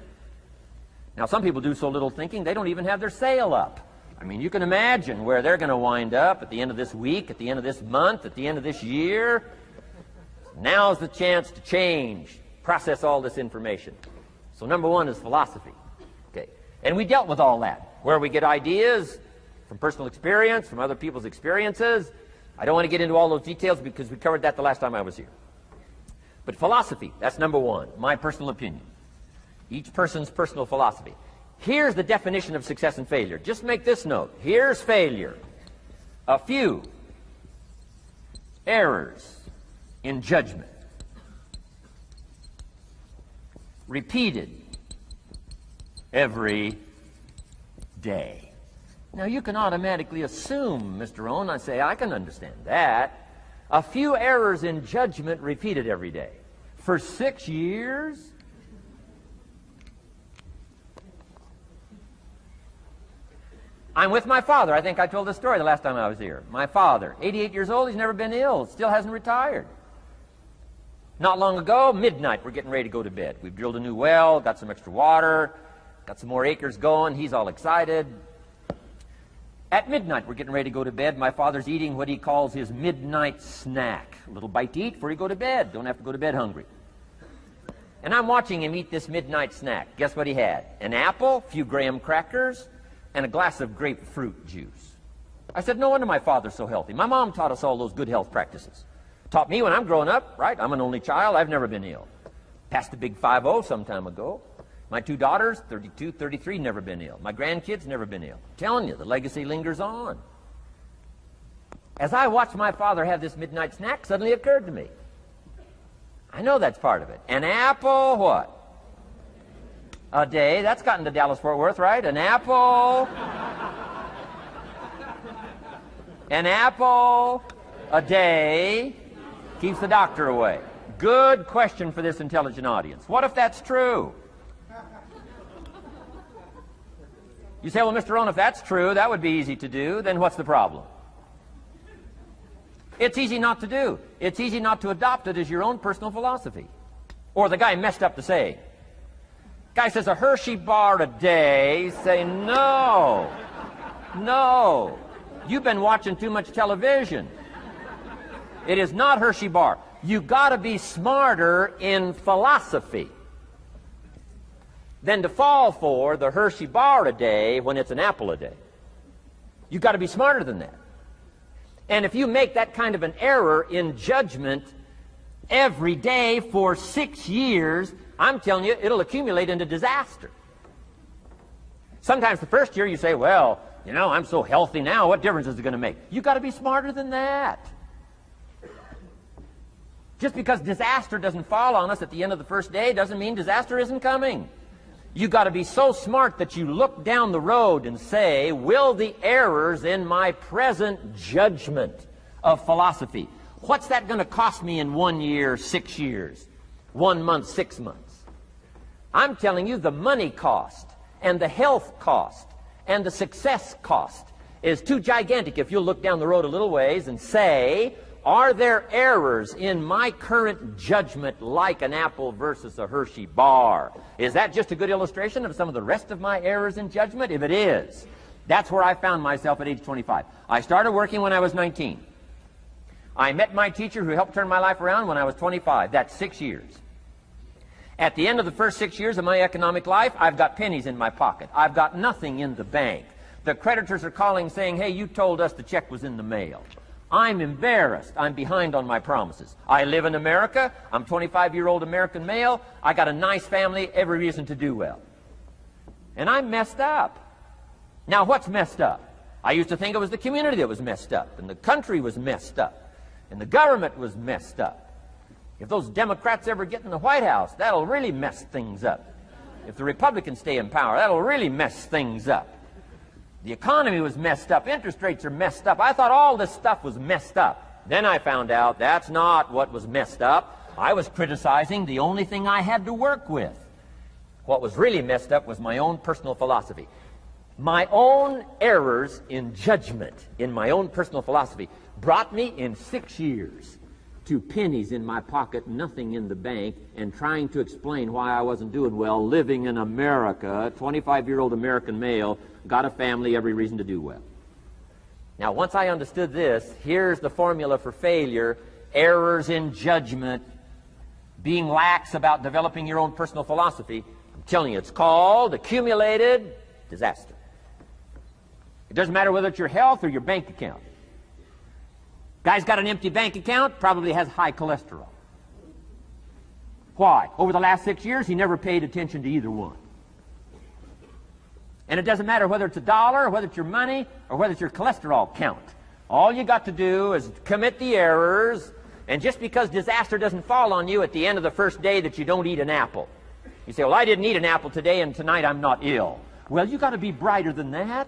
Now, some people do so little thinking, they don't even have their sail up. I mean, you can imagine where they're going to wind up at the end of this week, at the end of this month, at the end of this year. Now's the chance to change, process all this information. So number one is philosophy. Okay. And we dealt with all that, where we get ideas from personal experience, from other people's experiences. I don't want to get into all those details because we covered that the last time I was here. But philosophy, that's number one, my personal opinion. Each person's personal philosophy. Here's the definition of success and failure. Just make this note. Here's failure. A few errors in judgment. Repeated every day. Now, you can automatically assume, Mr. Owen, I say, I can understand that. A few errors in judgment repeated every day. For 6 years? I'm with my father. I think I told this story the last time I was here. My father, 88 years old, he's never been ill, still hasn't retired. Not long ago, midnight, we're getting ready to go to bed. We've drilled a new well, got some extra water, got some more acres going. He's all excited. At midnight, we're getting ready to go to bed. My father's eating what he calls his midnight snack. A little bite to eat before you go to bed. Don't have to go to bed hungry. And I'm watching him eat this midnight snack. Guess what he had? An apple, a few graham crackers, and a glass of grapefruit juice. I said, no wonder my father's so healthy. My mom taught us all those good health practices. Taught me when I'm growing up, right? I'm an only child. I've never been ill. Passed the big 5-0 some time ago. My 2 daughters, 32, 33, never been ill. My grandkids, never been ill. I'm telling you, the legacy lingers on. As I watched my father have this midnight snack, suddenly occurred to me. I know that's part of it. An apple, what? A day. That's gotten to Dallas-Fort Worth, right? An apple. An apple a day keeps the doctor away. Good question for this intelligent audience. What if that's true? You say, well, Mr. Owen, if that's true, that would be easy to do. Then what's the problem? It's easy not to do. It's easy not to adopt it as your own personal philosophy. Or the guy messed up the saying. Guy says a Hershey bar a day. Say, no. No. You've been watching too much television. It is not Hershey bar. You got to be smarter in philosophy than to fall for the Hershey bar a day when it's an apple a day. You've got to be smarter than that. And if you make that kind of an error in judgment every day for 6 years, I'm telling you, it'll accumulate into disaster. Sometimes the first year you say, well, you know, I'm so healthy now, what difference is it going to make? You've got to be smarter than that. Just because disaster doesn't fall on us at the end of the first day doesn't mean disaster isn't coming. You've got to be so smart that you look down the road and say, will the errors in my present judgment of philosophy, what's that going to cost me in 1 year, 6 years, 1 month, 6 months? I'm telling you the money cost and the health cost and the success cost is too gigantic if you'll look down the road a little ways and say, are there errors in my current judgment like an apple versus a Hershey bar? Is that just a good illustration of some of the rest of my errors in judgment? If it is, that's where I found myself at age 25. I started working when I was 19. I met my teacher who helped turn my life around when I was 25. That's 6 years. At the end of the first 6 years of my economic life, I've got pennies in my pocket. I've got nothing in the bank. The creditors are calling saying, hey, you told us the check was in the mail. I'm embarrassed. I'm behind on my promises. I live in America. I'm a 25-year-old American male. I got a nice family, every reason to do well. And I'm messed up. Now, what's messed up? I used to think it was the community that was messed up, and the country was messed up, and the government was messed up. If those Democrats ever get in the White House, that'll really mess things up. If the Republicans stay in power, that'll really mess things up. The economy was messed up. Interest rates are messed up. I thought all this stuff was messed up. Then I found out that's not what was messed up. I was criticizing the only thing I had to work with. What was really messed up was my own personal philosophy. My own errors in judgment in my own personal philosophy brought me in 6 years to pennies in my pocket, nothing in the bank, and trying to explain why I wasn't doing well, living in America, 25-year-old American male, got a family, every reason to do well. Now, once I understood this, here's the formula for failure: errors in judgment, being lax about developing your own personal philosophy. I'm telling you, it's called accumulated disaster. It doesn't matter whether it's your health or your bank account. Guy's got an empty bank account, probably has high cholesterol. Why? Over the last 6 years, he never paid attention to either one. And it doesn't matter whether it's a dollar, or whether it's your money, or whether it's your cholesterol count. All you got to do is commit the errors, and just because disaster doesn't fall on you at the end of the first day that you don't eat an apple. You say, well, I didn't eat an apple today, and tonight I'm not ill. Well, you got to be brighter than that.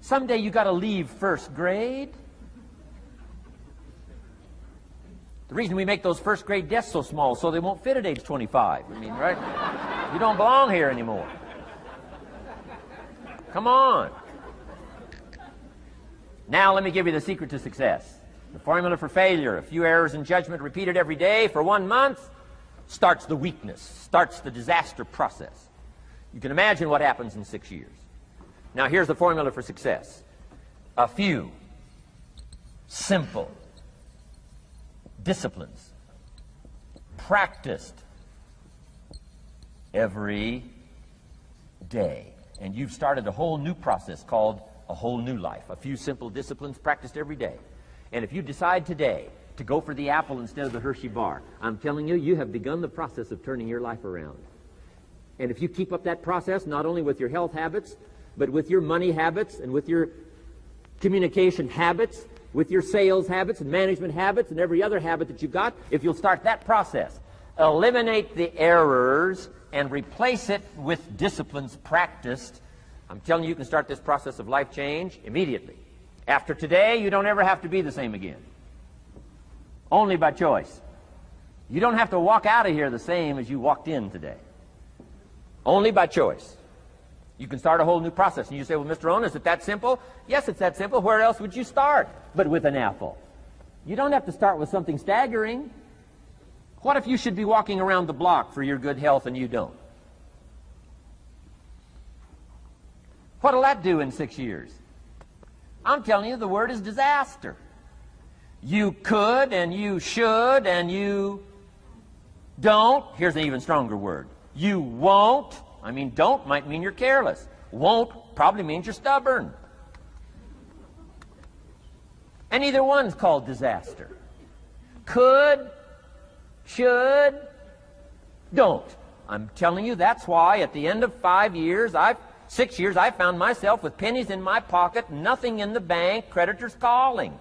Someday you got to leave first grade. The reason we make those first grade desks so small so they won't fit at age 25. I mean, right? You don't belong here anymore. Come on. Now let me give you the secret to success. The formula for failure: a few errors in judgment repeated every day for 1 month starts the weakness, starts the disaster process. You can imagine what happens in 6 years. Now here's the formula for success: a few simple disciplines practiced every day. And you've started a whole new process called a whole new life. A few simple disciplines practiced every day. And if you decide today to go for the apple instead of the Hershey bar, I'm telling you, you have begun the process of turning your life around. And if you keep up that process, not only with your health habits, but with your money habits and with your communication habits, with your sales habits and management habits and every other habit that you've got, if you'll start that process, eliminate the errors and replace it with disciplines practiced, I'm telling you, you can start this process of life change immediately. After today, you don't ever have to be the same again. Only by choice. You don't have to walk out of here the same as you walked in today. Only by choice. You can start a whole new process. And you say, well, Mr. Rohn, is it that simple? Yes, it's that simple. Where else would you start but with an apple? You don't have to start with something staggering. What if you should be walking around the block for your good health and you don't? What'll that do in 6 years? I'm telling you, the word is disaster. You could and you should and you don't. Here's an even stronger word. You won't. I mean, don't might mean you're careless. Won't probably means you're stubborn. And either one's called disaster. Could, should, don't. I'm telling you, that's why at the end of 6 years, I found myself with pennies in my pocket, nothing in the bank, creditors calling.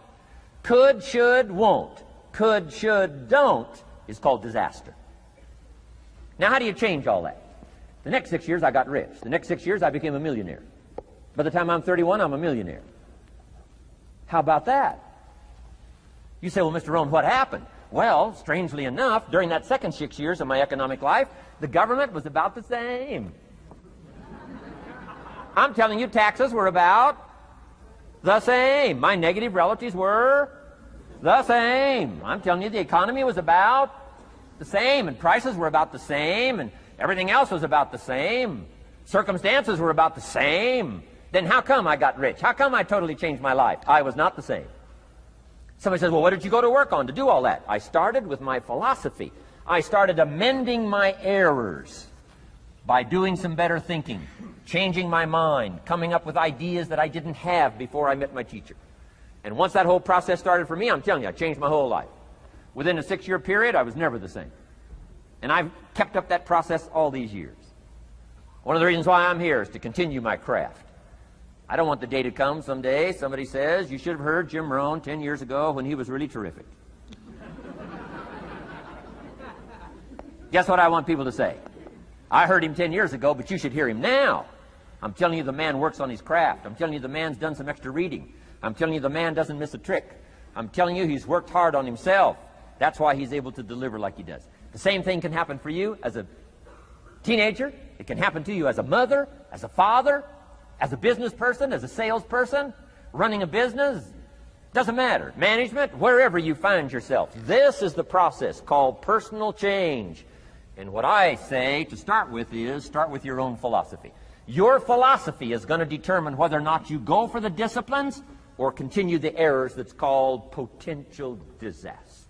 Could, should, won't. Could, should, don't is called disaster. Now, how do you change all that? The next 6 years, I got rich. The next 6 years, I became a millionaire. By the time I'm 31, I'm a millionaire. How about that? You say, well, Mr. Rohn, what happened? Well, strangely enough, during that second 6 years of my economic life, the government was about the same. I'm telling you, taxes were about the same. My negative relatives were the same. I'm telling you, the economy was about the same, and prices were about the same, and everything else was about the same. Circumstances were about the same. Then how come I got rich? How come I totally changed my life? I was not the same. Somebody says, well, what did you go to work on to do all that? I started with my philosophy. I started amending my errors by doing some better thinking, changing my mind, coming up with ideas that I didn't have before I met my teacher. And once that whole process started for me, I'm telling you, I changed my whole life. Within a 6-year period, I was never the same. And I've kept up that process all these years. One of the reasons why I'm here is to continue my craft. I don't want the day to come someday somebody says, you should have heard Jim Rohn 10 years ago when he was really terrific. Guess what I want people to say? I heard him 10 years ago, but you should hear him now. I'm telling you the man works on his craft. I'm telling you the man's done some extra reading. I'm telling you the man doesn't miss a trick. I'm telling you he's worked hard on himself. That's why he's able to deliver like he does. The same thing can happen for you as a teenager. It can happen to you as a mother, as a father, as a business person, as a salesperson, running a business. Doesn't matter. Management, wherever you find yourself. This is the process called personal change. And what I say to start with is start with your own philosophy. Your philosophy is going to determine whether or not you go for the disciplines or continue the errors that's called potential disaster.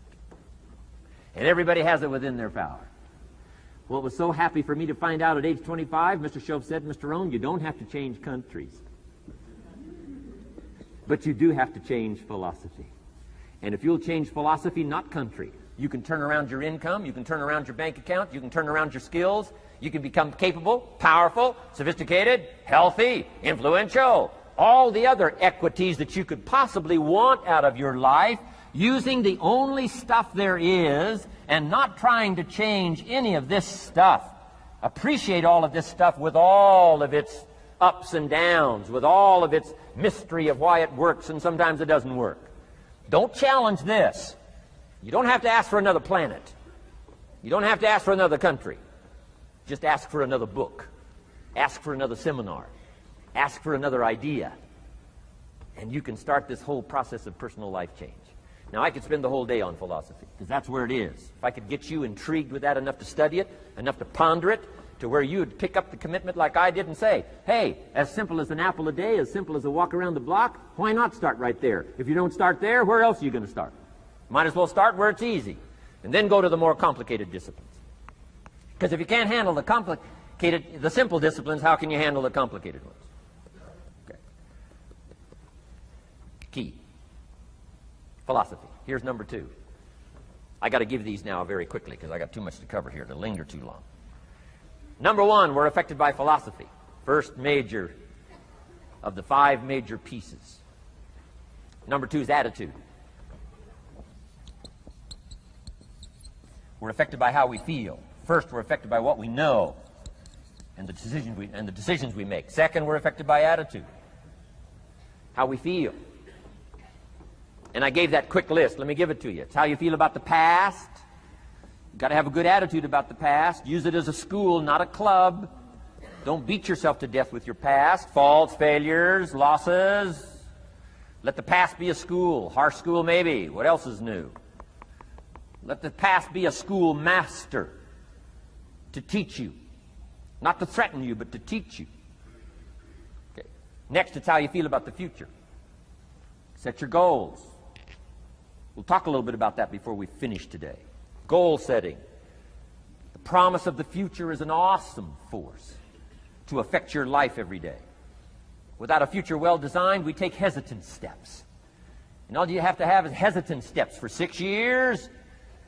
And everybody has it within their power. Well, it was so happy for me to find out at age 25, Mr. Shoaff said, Mr. Rohn, you don't have to change countries. But you do have to change philosophy. And if you'll change philosophy, not country, you can turn around your income, you can turn around your bank account, you can turn around your skills, you can become capable, powerful, sophisticated, healthy, influential, all the other equities that you could possibly want out of your life, using the only stuff there is and not trying to change any of this stuff. Appreciate all of this stuff with all of its ups and downs, with all of its mystery of why it works and sometimes it doesn't work. Don't challenge this. You don't have to ask for another planet. You don't have to ask for another country. Just ask for another book. Ask for another seminar. Ask for another idea. And you can start this whole process of personal life change. Now, I could spend the whole day on philosophy, because that's where it is. If I could get you intrigued with that enough to study it, enough to ponder it, to where you would pick up the commitment like I did and say, hey, as simple as an apple a day, as simple as a walk around the block, why not start right there? If you don't start there, where else are you going to start? Might as well start where it's easy, and then go to the more complicated disciplines. Because if you can't handle the simple disciplines, how can you handle the complicated ones? Okay. Key. Philosophy. Here's number 2. I got to give these now very quickly because I got too much to cover here to linger too long. Number 1, we're affected by philosophy. First major of the 5 major pieces. Number 2 is attitude. We're affected by how we feel. First, we're affected by what we know and the decisions we make. Second, we're affected by attitude. How we feel. And I gave that quick list. Let me give it to you. It's how you feel about the past. You've got to have a good attitude about the past. Use it as a school, not a club. Don't beat yourself to death with your past. Faults, failures, losses. Let the past be a school. Harsh school maybe. What else is new? Let the past be a school master to teach you. Not to threaten you, but to teach you. Okay. Next, it's how you feel about the future. Set your goals. We'll talk a little bit about that before we finish today. Goal setting. The promise of the future is an awesome force to affect your life every day. Without a future well designed, we take hesitant steps. And all you have to have is hesitant steps for 6 years.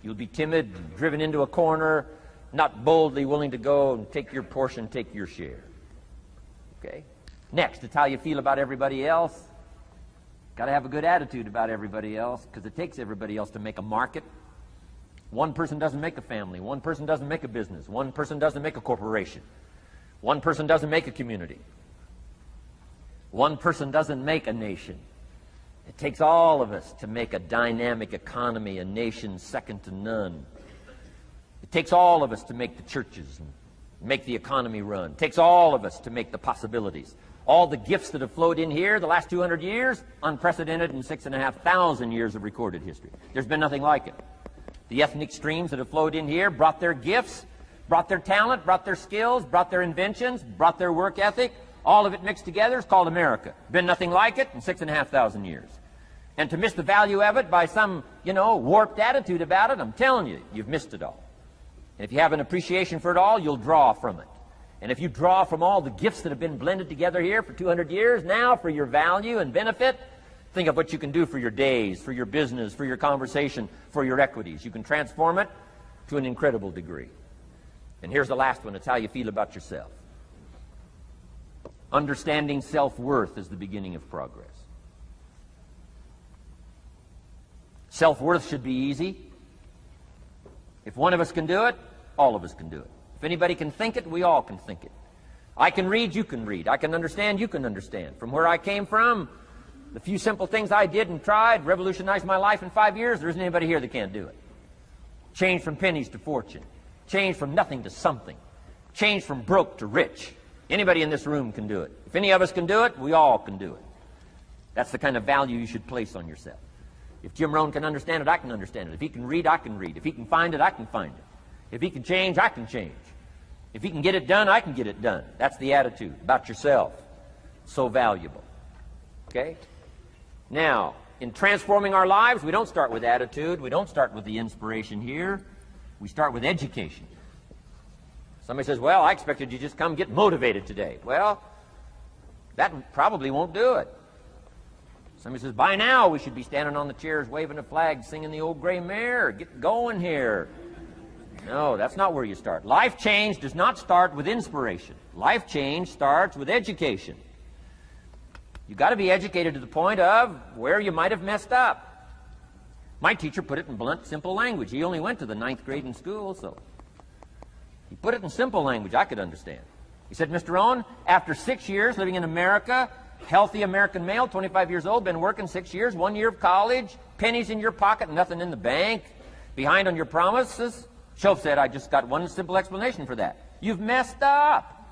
You'll be timid, driven into a corner, not boldly willing to go and take your portion, take your share. Okay? Next, it's how you feel about everybody else. Got to have a good attitude about everybody else, because it takes everybody else to make a market. One person doesn't make a family. One person doesn't make a business. One person doesn't make a corporation. One person doesn't make a community. One person doesn't make a nation. It takes all of us to make a dynamic economy, a nation second to none. It takes all of us to make the churches and make the economy run. It takes all of us to make the possibilities. All the gifts that have flowed in here the last 200 years, unprecedented in 6,500 years of recorded history. There's been nothing like it. The ethnic streams that have flowed in here brought their gifts, brought their talent, brought their skills, brought their inventions, brought their work ethic. All of it mixed together is called America. Been nothing like it in 6,500 years. And to miss the value of it by some, warped attitude about it, I'm telling you, you've missed it all. And if you have an appreciation for it all, you'll draw from it. And if you draw from all the gifts that have been blended together here for 200 years, now for your value and benefit, think of what you can do for your days, for your business, for your conversation, for your equities. You can transform it to an incredible degree. And here's the last one. It's how you feel about yourself. Understanding self-worth is the beginning of progress. Self-worth should be easy. If one of us can do it, all of us can do it. If anybody can think it, we all can think it. I can read, you can read. I can understand, you can understand. From where I came from, the few simple things I did and tried revolutionized my life in 5 years. There isn't anybody here that can't do it. Change from pennies to fortune. Change from nothing to something. Change from broke to rich. Anybody in this room can do it. If any of us can do it, we all can do it. That's the kind of value you should place on yourself. If Jim Rohn can understand it, I can understand it. If he can read, I can read. If he can find it, I can find it. If he can change, I can change. If he can get it done, I can get it done. That's the attitude about yourself. So valuable. Okay? Now, in transforming our lives, we don't start with attitude. We don't start with the inspiration here. We start with education. Somebody says, well, I expected you to just come get motivated today. Well, that probably won't do it. Somebody says, by now we should be standing on the chairs waving a flag, singing the old gray mare. Get going here. No, that's not where you start. Life change does not start with inspiration. Life change starts with education. You've got to be educated to the point of where you might have messed up. My teacher put it in blunt, simple language. He only went to the 9th grade in school, so he put it in simple language I could understand. He said, Mr. Rohn, after 6 years living in America, healthy American male, 25 years old, been working 6 years, 1 year of college, pennies in your pocket, nothing in the bank, behind on your promises. Shoaff said, I just got one simple explanation for that. You've messed up.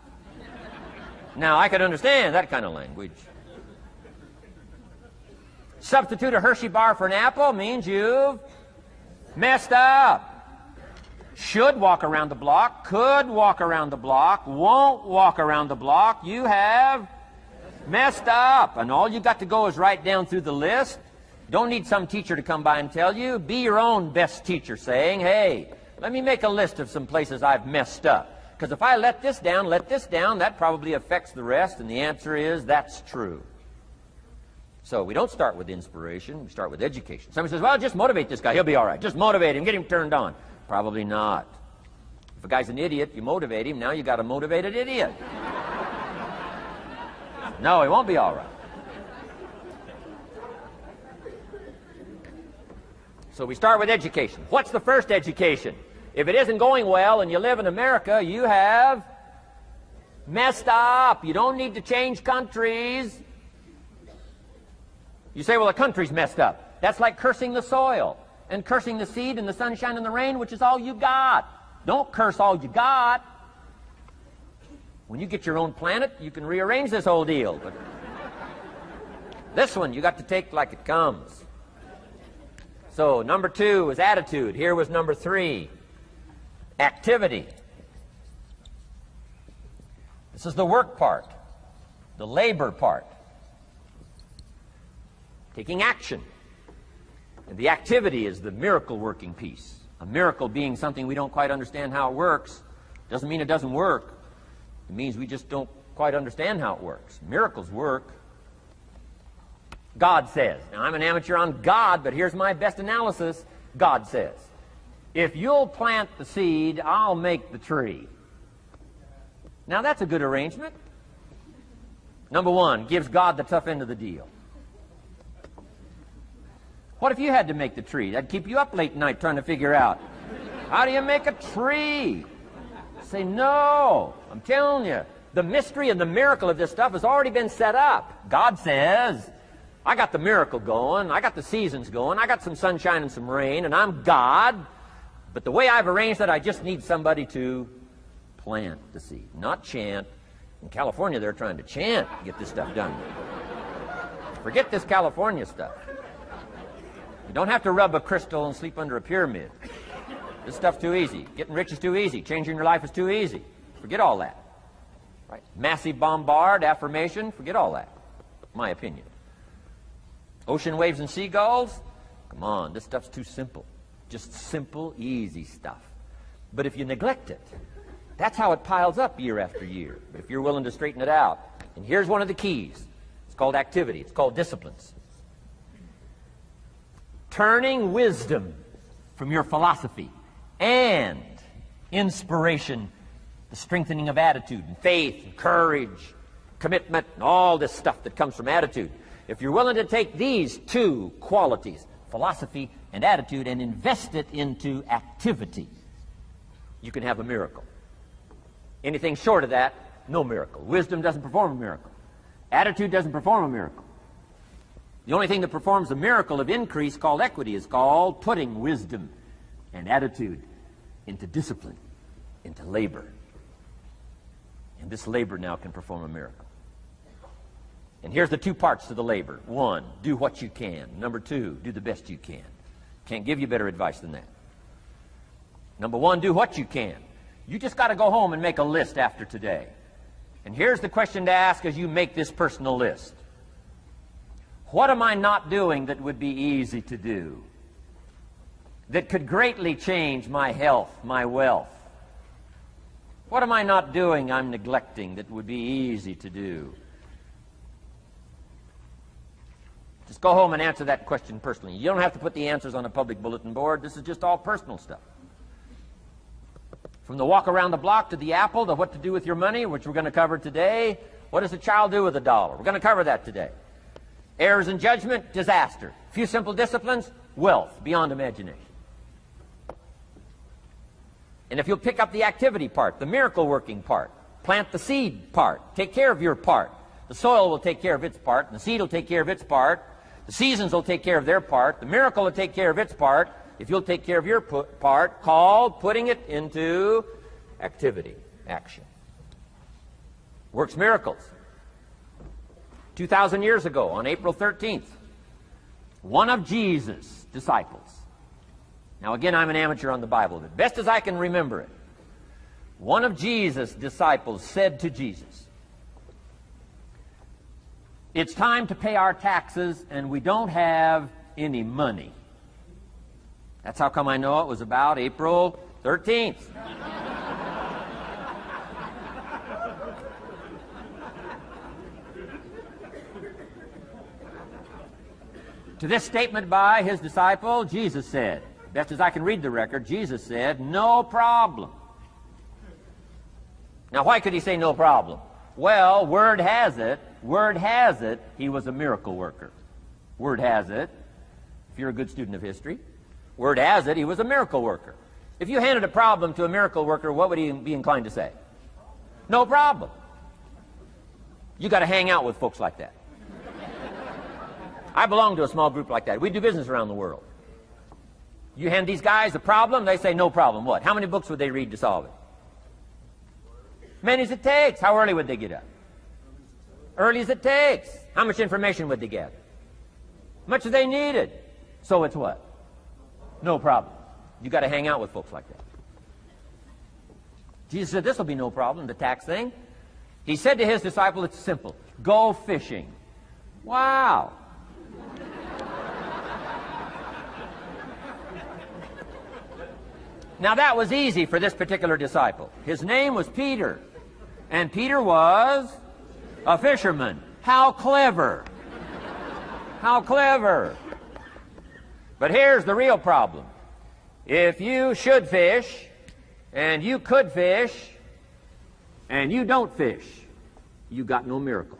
Now, I could understand that kind of language. Substitute a Hershey bar for an apple means you've messed up. Should walk around the block, could walk around the block, won't walk around the block. You have messed up. And all you got to go is right down through the list. Don't need some teacher to come by and tell you. Be your own best teacher saying, hey, let me make a list of some places I've messed up. Because if I let this down, that probably affects the rest. And the answer is, that's true. So we don't start with inspiration. We start with education. Somebody says, well, just motivate this guy. He'll be all right. Just motivate him. Get him turned on. Probably not. If a guy's an idiot, you motivate him. Now you got a motivated idiot. No, he won't be all right. So we start with education. What's the first education? If it isn't going well and you live in America, you have messed up. You don't need to change countries. You say, well, the country's messed up. That's like cursing the soil and cursing the seed and the sunshine and the rain, which is all you got. Don't curse all you got. When you get your own planet, you can rearrange this whole deal. But this one, you got to take like it comes. So number 2 was attitude. Here was number 3, activity. This is the work part, the labor part. Taking action. And the activity is the miracle working piece. A miracle being something we don't quite understand how it works doesn't mean it doesn't work. It means we just don't quite understand how it works. Miracles work. God says. Now, I'm an amateur on God, but here's my best analysis. God says, if you'll plant the seed, I'll make the tree. Now, that's a good arrangement. Number 1, gives God the tough end of the deal. What if you had to make the tree? That'd keep you up late at night trying to figure out, how do you make a tree? Say, no. I'm telling you, the mystery and the miracle of this stuff has already been set up. God says, I got the miracle going, I got the seasons going, I got some sunshine and some rain, and I'm God. But the way I've arranged that, I just need somebody to plant the seed, not chant. In California, they're trying to chant to get this stuff done. Forget this California stuff. You don't have to rub a crystal and sleep under a pyramid. This stuff's too easy. Getting rich is too easy. Changing your life is too easy. Forget all that. Right? Massive bombard, affirmation, forget all that. My opinion. Ocean waves and seagulls? Come on, this stuff's too simple. Just simple, easy stuff. But if you neglect it, that's how it piles up year after year. But if you're willing to straighten it out, and here's one of the keys. It's called activity. It's called disciplines. Turning wisdom from your philosophy and inspiration, the strengthening of attitude and faith and courage, commitment, and all this stuff that comes from attitude. If you're willing to take these two qualities, philosophy and attitude, and invest it into activity, you can have a miracle. Anything short of that, no miracle. Wisdom doesn't perform a miracle. Attitude doesn't perform a miracle. The only thing that performs a miracle of increase called equity is called putting wisdom and attitude into discipline, into labor. And this labor now can perform a miracle. And here's the two parts to the labor. One, do what you can. Number two, do the best you can. Can't give you better advice than that. Number one, do what you can. You just got to go home and make a list after today. And here's the question to ask as you make this personal list. What am I not doing that would be easy to do? That could greatly change my health, my wealth? What am I not doing I'm neglecting that would be easy to do? Just go home and answer that question personally. You don't have to put the answers on a public bulletin board. This is just all personal stuff. From the walk around the block to the apple to what to do with your money, which we're going to cover today. What does a child do with $1? We're going to cover that today. Errors in judgment, disaster. Few simple disciplines, wealth beyond imagination. And if you'll pick up the activity part, the miracle working part, plant the seed part, take care of your part. The soil will take care of its part, and the seed will take care of its part. The seasons will take care of their part. The miracle will take care of its part. If you'll take care of your part, called putting it into activity, action. Works miracles. 2,000 years ago, on April 13th, one of Jesus' disciples. Now again, I'm an amateur on the Bible, but best as I can remember it, one of Jesus' disciples said to Jesus, "It's time to pay our taxes and we don't have any money." That's how come I know it was about April 13th. To this statement by his disciple, Jesus said, best as I can read the record, Jesus said, "No problem." Now, why could he say no problem? Well, word has it, he was a miracle worker. Word has it, if you're a good student of history, word has it, he was a miracle worker. If you handed a problem to a miracle worker, what would he be inclined to say? No problem. You got to hang out with folks like that. I belong to a small group like that. We do business around the world. You hand these guys a problem, they say no problem. What? How many books would they read to solve it? Many as it takes. How early would they get up? Early as it takes. How much information would they get? Much as they needed. So it's what? No problem. You got to hang out with folks like that. Jesus said this will be no problem, the tax thing. He said to his disciple, it's simple. Go fishing. Wow. Now that was easy for this particular disciple. His name was Peter. And Peter was a fisherman. How clever. How clever. But here's the real problem. If you should fish, and you could fish, and you don't fish, you got no miracle.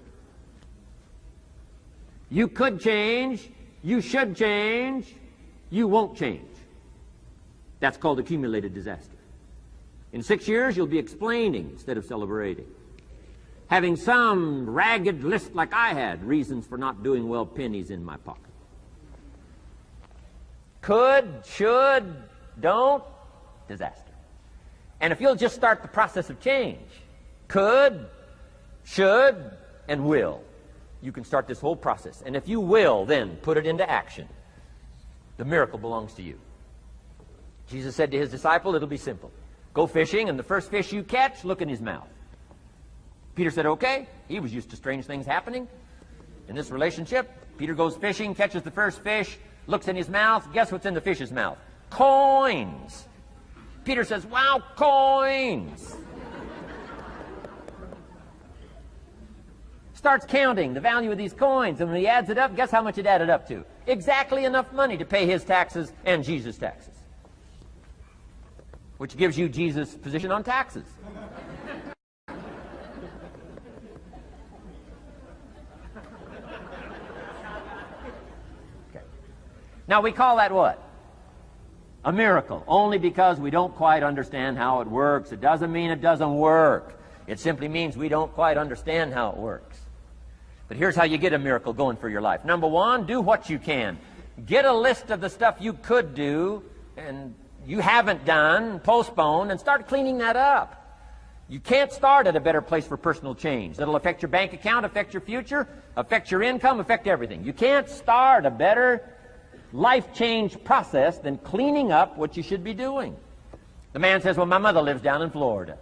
You could change, you should change, you won't change. That's called accumulated disaster. In 6 years, you'll be explaining instead of celebrating. Having some ragged list like I had, reasons for not doing well, pennies in my pocket. Could, should, don't, disaster. And if you'll just start the process of change, could, should, and will, you can start this whole process. And if you will, then put it into action. The miracle belongs to you. Jesus said to his disciple, it'll be simple. Go fishing, and the first fish you catch, look in his mouth. Peter said, okay. He was used to strange things happening in this relationship. Peter goes fishing, catches the first fish, looks in his mouth. Guess what's in the fish's mouth? Coins. Peter says, wow, coins. Starts counting the value of these coins, and when he adds it up, guess how much it added up to? Exactly enough money to pay his taxes and Jesus' taxes. Which gives you Jesus' position on taxes. Okay. Now we call that what? A miracle, only because we don't quite understand how it works. It doesn't mean it doesn't work. It simply means we don't quite understand how it works. But here's how you get a miracle going for your life. Number one, do what you can. Get a list of the stuff you could do and you haven't done, postpone, and start cleaning that up. You can't start at a better place for personal change. That'll affect your bank account, affect your future, affect your income, affect everything. You can't start a better life change process than cleaning up what you should be doing. The man says, well, my mother lives down in Florida.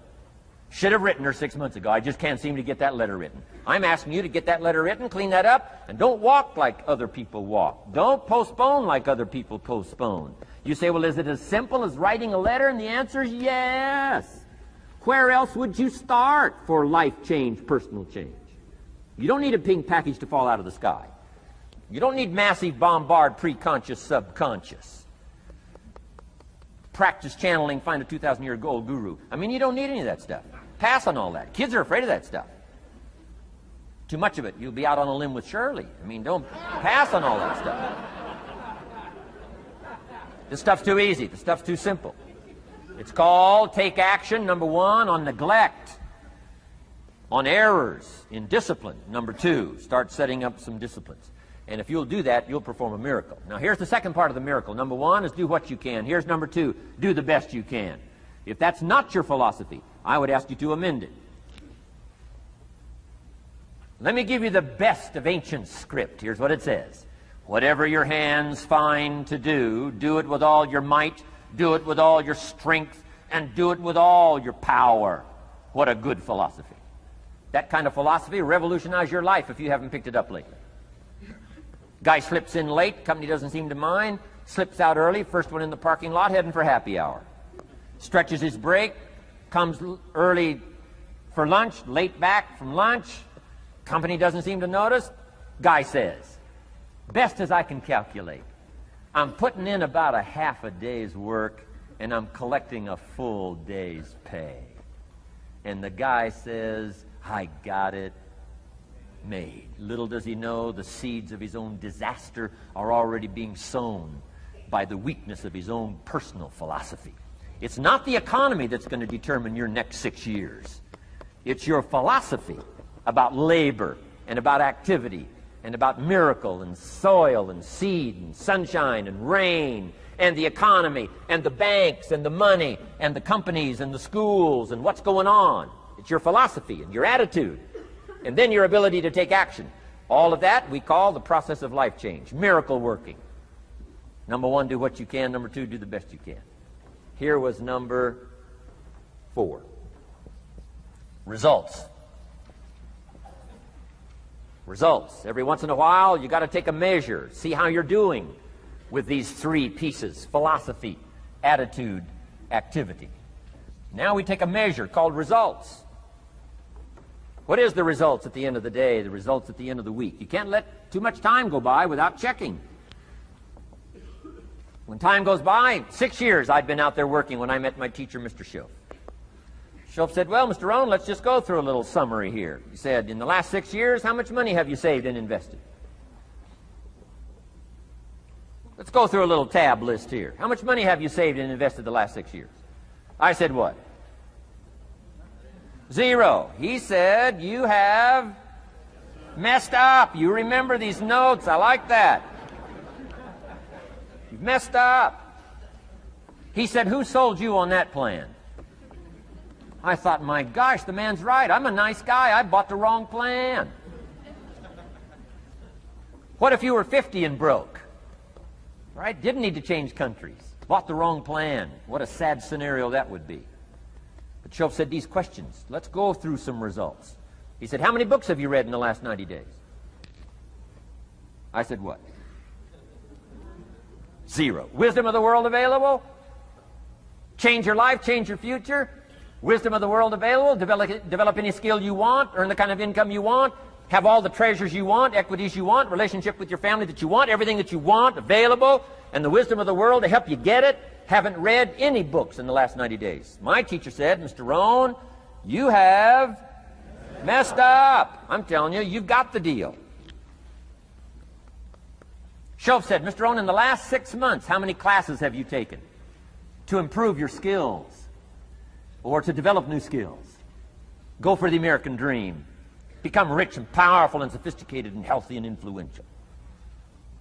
Should have written her 6 months ago. I just can't seem to get that letter written. I'm asking you to get that letter written, clean that up, and don't walk like other people walk. Don't postpone like other people postpone. You say, well, is it as simple as writing a letter? And the answer is yes. Where else would you start for life change, personal change? You don't need a pink package to fall out of the sky. You don't need massive bombard, pre-conscious, subconscious. Practice channeling, find a 2,000-year-old guru. I mean, you don't need any of that stuff. Pass on all that. Kids are afraid of that stuff. Too much of it, you'll be out on a limb with Shirley. I mean, don't pass on all that stuff. This stuff's too easy. This stuff's too simple. It's called take action, number one, on neglect, on errors, in discipline. Number two, start setting up some disciplines. And if you'll do that, you'll perform a miracle. Now, here's the second part of the miracle. Number one is do what you can. Here's number two, do the best you can. If that's not your philosophy, I would ask you to amend it. Let me give you the best of ancient script. Here's what it says. Whatever your hands find to do, do it with all your might, do it with all your strength, and do it with all your power. What a good philosophy. That kind of philosophy will revolutionize your life if you haven't picked it up lately. Guy slips in late, company doesn't seem to mind, slips out early, first one in the parking lot, heading for happy hour. Stretches his break, comes early for lunch, late back from lunch, company doesn't seem to notice. Guy says, best as I can calculate, I'm putting in about a half a day's work and I'm collecting a full day's pay. And the guy says, I got it made. Little does he know the seeds of his own disaster are already being sown by the weakness of his own personal philosophy. It's not the economy that's going to determine your next 6 years. It's your philosophy about labor and about activity and about miracle and soil and seed and sunshine and rain and the economy and the banks and the money and the companies and the schools and what's going on. It's your philosophy and your attitude. And then your ability to take action. All of that we call the process of life change, miracle working. Number one, do what you can. Number two, do the best you can. Here was number 4. Results. Results. Every once in a while, you got to take a measure, see how you're doing with these 3 pieces: philosophy, attitude, activity. Now we take a measure called results. What is the results at the end of the day, the results at the end of the week? You can't let too much time go by without checking. When time goes by, 6 years I'd been out there working when I met my teacher, Mr. Shoaff. Shoaff said, well, Mr. Rohn, let's just go through a little summary here. He said, in the last 6 years, how much money have you saved and invested? Let's go through a little tab list here. How much money have you saved and invested the last 6 years? I said, what? 0. He said, you have messed up. You remember these notes. I like that. You've messed up. He said, who sold you on that plan? I thought, my gosh, the man's right. I'm a nice guy. I bought the wrong plan. What if you were 50 and broke? Right? Didn't need to change countries. Bought the wrong plan. What a sad scenario that would be. But Shoaff said these questions. Let's go through some results. He said, how many books have you read in the last 90 days? I said, what? 0. Wisdom of the world available? Change your life, change your future? Wisdom of the world available? Develop any skill you want, earn the kind of income you want, have all the treasures you want, equities you want, relationship with your family that you want, everything that you want available, and the wisdom of the world to help you get it. Haven't read any books in the last 90 days. My teacher said, Mr. Rohn, you have messed up. I'm telling you, you've got the deal. Shoaff said, Mr. Rohn, in the last 6 months, how many classes have you taken to improve your skills or to develop new skills? Go for the American dream. Become rich and powerful and sophisticated and healthy and influential.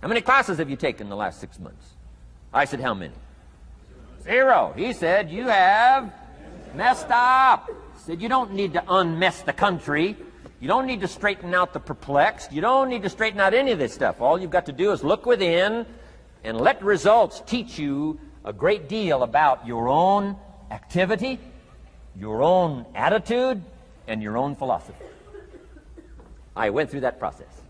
How many classes have you taken in the last 6 months? I said, how many? 0. He said, you have messed up. He said, you don't need to unmess the country. You don't need to straighten out the perplexed. You don't need to straighten out any of this stuff. All you've got to do is look within and let results teach you a great deal about your own activity, your own attitude, and your own philosophy. I went through that process.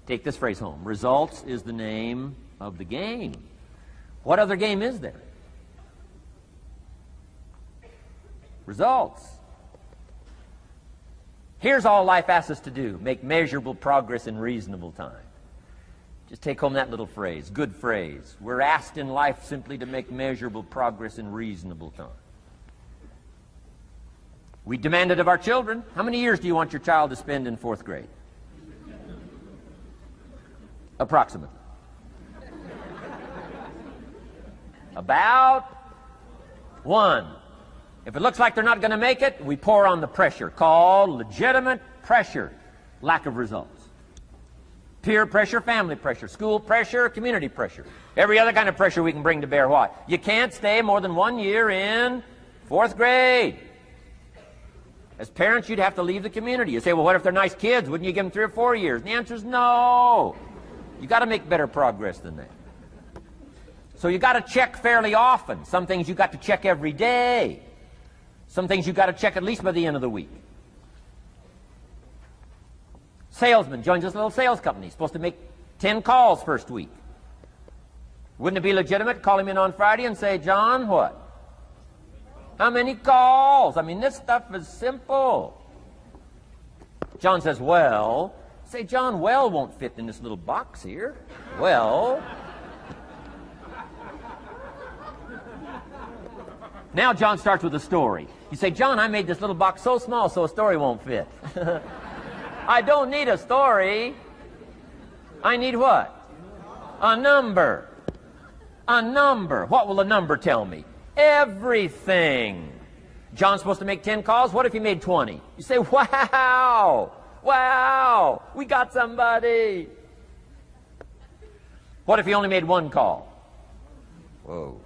Take this phrase home. Results is the name of the game. What other game is there? Results. Here's all life asks us to do. Make measurable progress in reasonable time. Just take home that little phrase. Good phrase. We're asked in life simply to make measurable progress in reasonable time. We demand it of our children. How many years do you want your child to spend in 4th grade? Approximately. About 1. If it looks like they're not going to make it, we pour on the pressure, called legitimate pressure, lack of results. Peer pressure, family pressure, school pressure, community pressure. Every other kind of pressure we can bring to bear. Why? You can't stay more than 1 year in 4th grade. As parents, you'd have to leave the community. You say, well, what if they're nice kids? Wouldn't you give them 3 or 4 years? And the answer is no. You got to make better progress than that. So you got to check fairly often. Some things you got to check every day. Some things you got to check at least by the end of the week. Salesman joins this little sales company. He's supposed to make 10 calls first week. Wouldn't it be legitimate to call him in on Friday and say, John, what? How many calls? I mean, this stuff is simple. John says, well. Say, John, well won't fit in this little box here. Well. Now John starts with a story. You say, John, I made this little box so small so a story won't fit. I don't need a story. I need what? A number. A number. What will a number tell me? Everything. John's supposed to make 10 calls. What if he made 20? You say, wow. Wow. We got somebody. What if he only made 1 call? Whoa.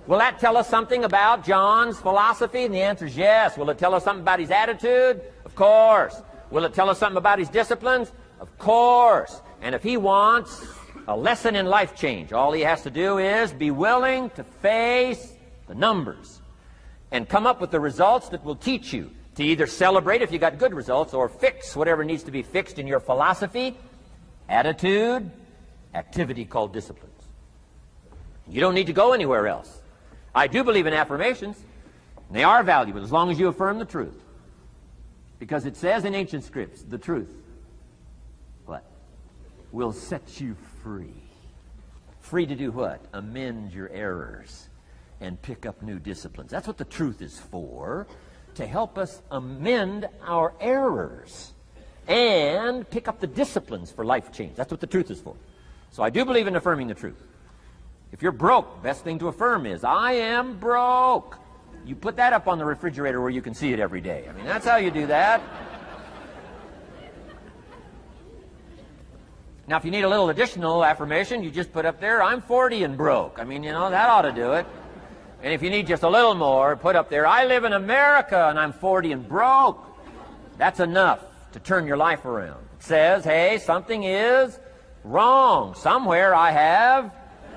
Will that tell us something about John's philosophy? And the answer is yes. Will it tell us something about his attitude? Of course. Will it tell us something about his disciplines? Of course. And if he wants a lesson in life change, all he has to do is be willing to face the numbers and come up with the results that will teach you to either celebrate if you got good results or fix whatever needs to be fixed in your philosophy, attitude, activity called disciplines. You don't need to go anywhere else. I do believe in affirmations. They are valuable as long as you affirm the truth. Because it says in ancient scripts, the truth, what? Will set you free. Free to do what? Amend your errors and pick up new disciplines. That's what the truth is for, to help us amend our errors and pick up the disciplines for life change. That's what the truth is for. So I do believe in affirming the truth. If you're broke, best thing to affirm is, I am broke. You put that up on the refrigerator where you can see it every day. I mean, that's how you do that. Now, if you need a little additional affirmation, you just put up there, I'm 40 and broke. I mean, you know, that ought to do it. And if you need just a little more, put up there, I live in America and I'm 40 and broke. That's enough to turn your life around. It says, hey, something is wrong. Somewhere I have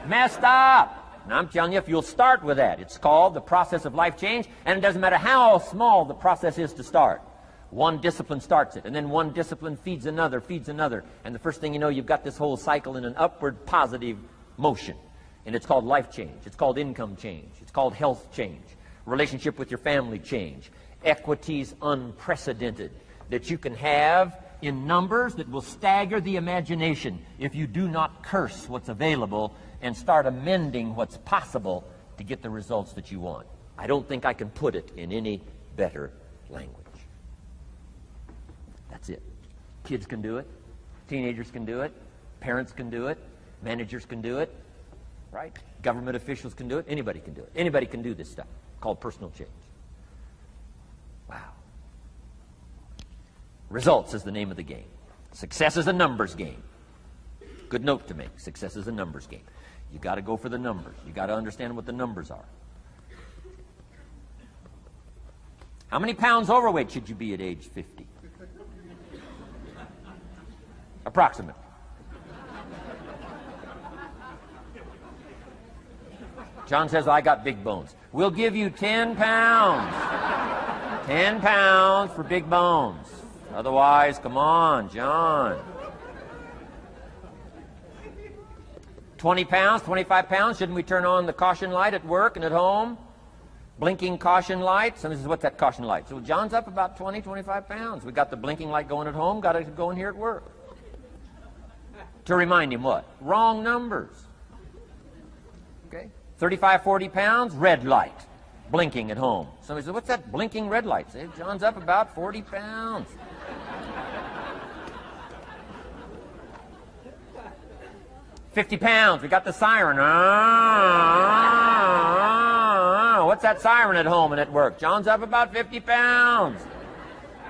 messed up. And I'm telling you, if you'll start with that, it's called the process of life change, and it doesn't matter how small the process is to start. One discipline starts it, and then one discipline feeds another, and the first thing you know, you've got this whole cycle in an upward positive motion. And it's called life change. It's called income change. It's called health change. Relationship with your family change. Equities unprecedented that you can have in numbers that will stagger the imagination if you do not curse what's available and start amending what's possible to get the results that you want. I don't think I can put it in any better language. That's it. Kids can do it. Teenagers can do it. Parents can do it. Managers can do it. Right? Government officials can do it. Anybody can do it. Anybody can do this stuff called personal change. Wow. Results is the name of the game. Success is a numbers game. Good note to make. Success is a numbers game. You got to go for the numbers. You got to understand what the numbers are. How many pounds overweight should you be at age 50? Approximately. John says, I got big bones. We'll give you 10 pounds. 10 pounds for big bones. Otherwise, come on, John. 20 pounds, 25 pounds. Shouldn't we turn on the caution light at work and at home? Blinking caution light. Somebody says, what's that caution light? So John's up about 20, 25 pounds. We got the blinking light going at home, got it going here at work. To remind him what? Wrong numbers. Okay? 35, 40 pounds, red light, blinking at home. Somebody says, what's that blinking red light? Say, John's up about 40 pounds. 50 pounds, we got the siren. What's that siren at home and at work? John's up about 50 pounds.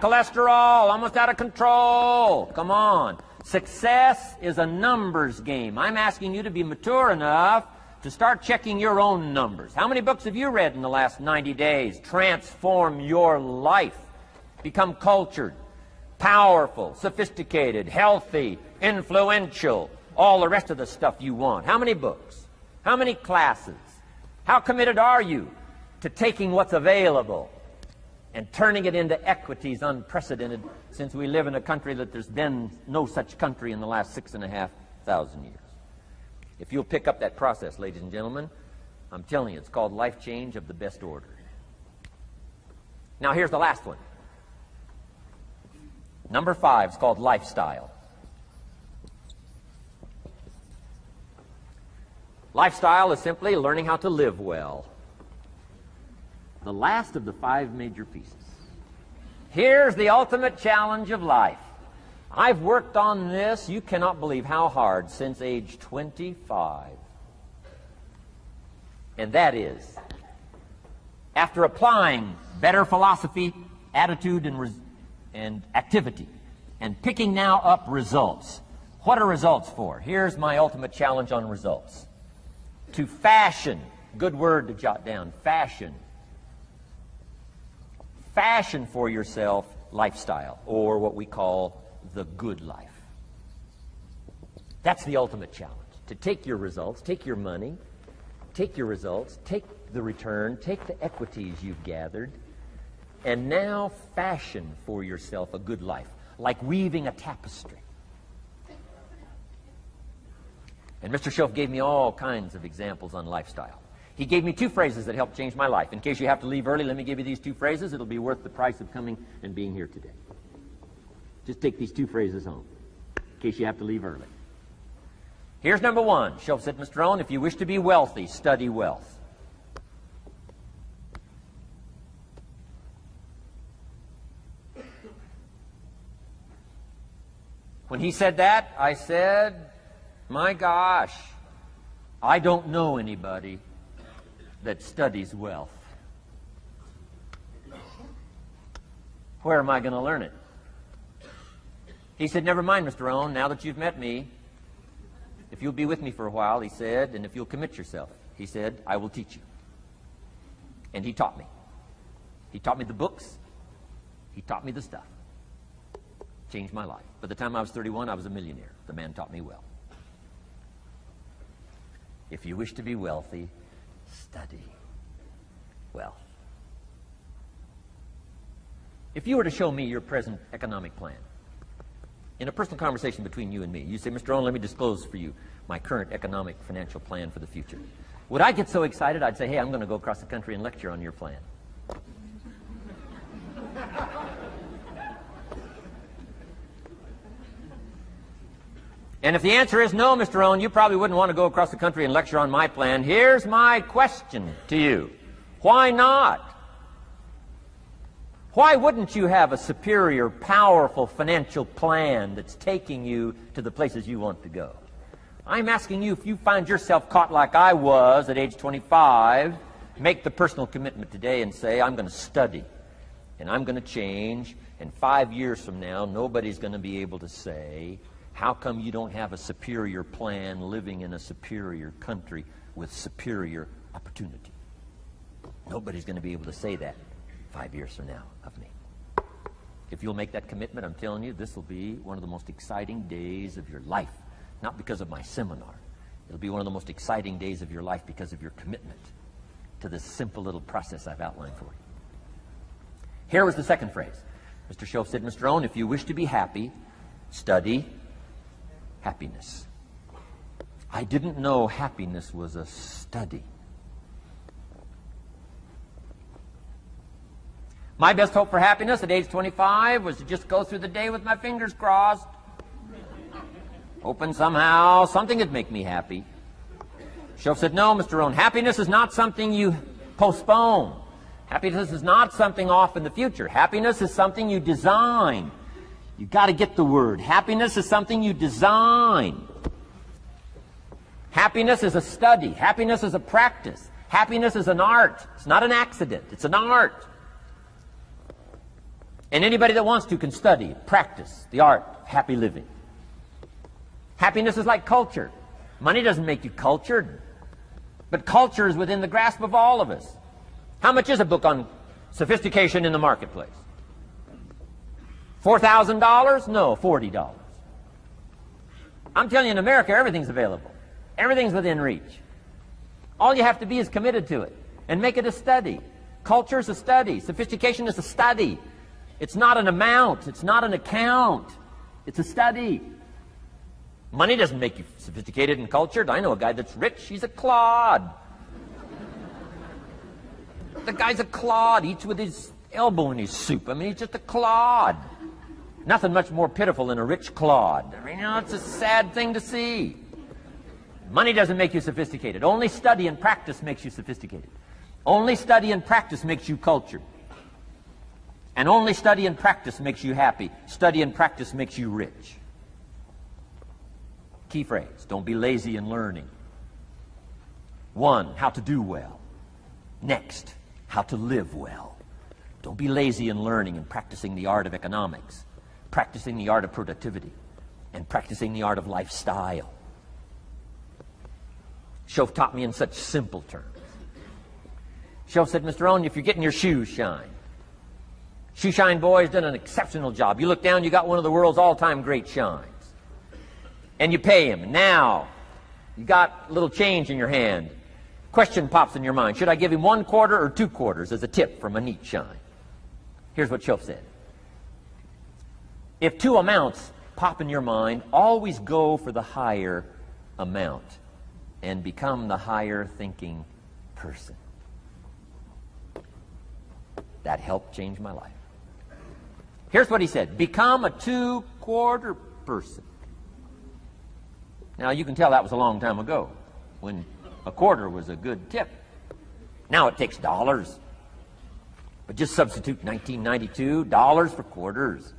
Cholesterol, almost out of control. Come on. Success is a numbers game. I'm asking you to be mature enough to start checking your own numbers. How many books have you read in the last 90 days? Transform your life. Become cultured, powerful, sophisticated, healthy, influential, all the rest of the stuff you want. How many books? How many classes? How committed are you to taking what's available and turning it into equities unprecedented, since we live in a country that there's been no such country in the last 6,500 years? If you'll pick up that process, ladies and gentlemen, I'm telling you, it's called life change of the best order. Now, here's the last one. Number 5 is called lifestyle. Lifestyle is simply learning how to live well. The last of the 5 major pieces. Here's the ultimate challenge of life. I've worked on this, you cannot believe how hard, since age 25. And that is, after applying better philosophy, attitude, and activity, and picking now up results. What are results for? Here's my ultimate challenge on results. To fashion, good word to jot down, fashion. Fashion for yourself lifestyle, or what we call the good life. That's the ultimate challenge. To take your results, take your money, take your results, take the return, take the equities you've gathered, and now fashion for yourself a good life, like weaving a tapestry. And Mr. Shoaff gave me all kinds of examples on lifestyle. He gave me 2 phrases that helped change my life. In case you have to leave early, let me give you these 2 phrases. It'll be worth the price of coming and being here today. Just take these 2 phrases home, in case you have to leave early. Here's number 1. Shoaff said, Mr. Owen, if you wish to be wealthy, study wealth. When he said that, I said, my gosh, I don't know anybody that studies wealth. Where am I going to learn it? He said, never mind, Mr. Owen, now that you've met me, if you'll be with me for a while, he said, and if you'll commit yourself, he said, I will teach you. And he taught me. He taught me the books. He taught me the stuff. Changed my life. By the time I was 31, I was a millionaire. The man taught me well. If you wish to be wealthy, study wealth. If you were to show me your present economic plan, in a personal conversation between you and me, you say, Mr. Owen, let me disclose for you my current economic financial plan for the future. Would I get so excited I'd say, hey, I'm going to go across the country and lecture on your plan? And if the answer is no, Mr. Owen, you probably wouldn't want to go across the country and lecture on my plan. Here's my question to you. Why not? Why wouldn't you have a superior, powerful financial plan that's taking you to the places you want to go? I'm asking you, if you find yourself caught like I was at age 25, make the personal commitment today and say, I'm going to study and I'm going to change, and 5 years from now, nobody's going to be able to say, how come you don't have a superior plan living in a superior country with superior opportunity? Nobody's going to be able to say that 5 years from now of me. If you'll make that commitment, I'm telling you, this will be one of the most exciting days of your life. Not because of my seminar. It'll be one of the most exciting days of your life because of your commitment to this simple little process I've outlined for you. Here was the second phrase. Mr. Shoaff said, Mr. Owen, if you wish to be happy, study happiness. I didn't know happiness was a study. My best hope for happiness at age 25 was to just go through the day with my fingers crossed, hoping somehow something would make me happy. Shoaff said, no, Mr. Owen, happiness is not something you postpone. Happiness is not something off in the future. Happiness is something you design. You've got to get the word. Happiness is something you design. Happiness is a study. Happiness is a practice. Happiness is an art. It's not an accident. It's an art. And anybody that wants to can study, practice the art of happy living. Happiness is like culture. Money doesn't make you cultured, but culture is within the grasp of all of us. How much is a book on sophistication in the marketplace? $4,000? No, $40. I'm telling you, in America, everything's available. Everything's within reach. All you have to be is committed to it and make it a study. Culture is a study. Sophistication is a study. It's not an amount. It's not an account. It's a study. Money doesn't make you sophisticated and cultured. I know a guy that's rich. He's a clod. The guy's a clod. Eats with his elbow in his soup. I mean, he's just a clod. Nothing much more pitiful than a rich clod. I mean, you know, it's a sad thing to see. Money doesn't make you sophisticated. Only study and practice makes you sophisticated. Only study and practice makes you cultured. And only study and practice makes you happy. Study and practice makes you rich. Key phrase, don't be lazy in learning. 1, how to do well. Next, how to live well. Don't be lazy in learning and practicing the art of economics, practicing the art of productivity, and practicing the art of lifestyle. Shoaff taught me in such simple terms. Shoaff said, Mr. Owen, if you're getting your shoes shined, Shoe Shine Boy's done an exceptional job. You look down, you got one of the world's all-time great shines. And you pay him. Now, you got a little change in your hand. Question pops in your mind. Should I give him 1 quarter or 2 quarters as a tip from a neat shine? Here's what Shoaff said. If 2 amounts pop in your mind, always go for the higher amount and become the higher thinking person. That helped change my life. Here's what he said. Become a 2-quarter person. Now, you can tell that was a long time ago when a quarter was a good tip. Now it takes dollars. But just substitute 1992, dollars for quarters.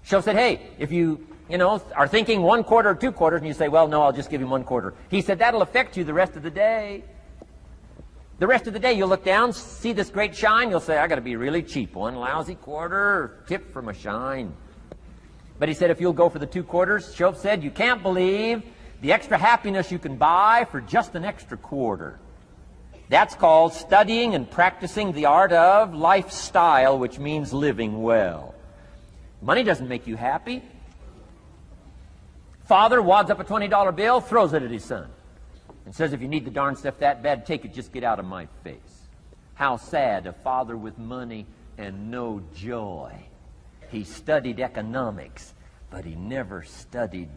Shoaff said, hey, if you are thinking 1 quarter or 2 quarters, and you say, well, no, I'll just give him 1 quarter. He said, that'll affect you the rest of the day. The rest of the day, you'll look down, see this great shine, you'll say, I got to be really cheap. 1 lousy quarter, tip from a shine. But he said, if you'll go for the 2 quarters, Shoaff said, you can't believe the extra happiness you can buy for just an extra quarter. That's called studying and practicing the art of lifestyle, which means living well. Money doesn't make you happy. Father wads up a $20 bill, throws it at his son, and says, if you need the darn stuff that bad, take it, just get out of my face. How sad, a father with money and no joy. He studied economics, but he never studied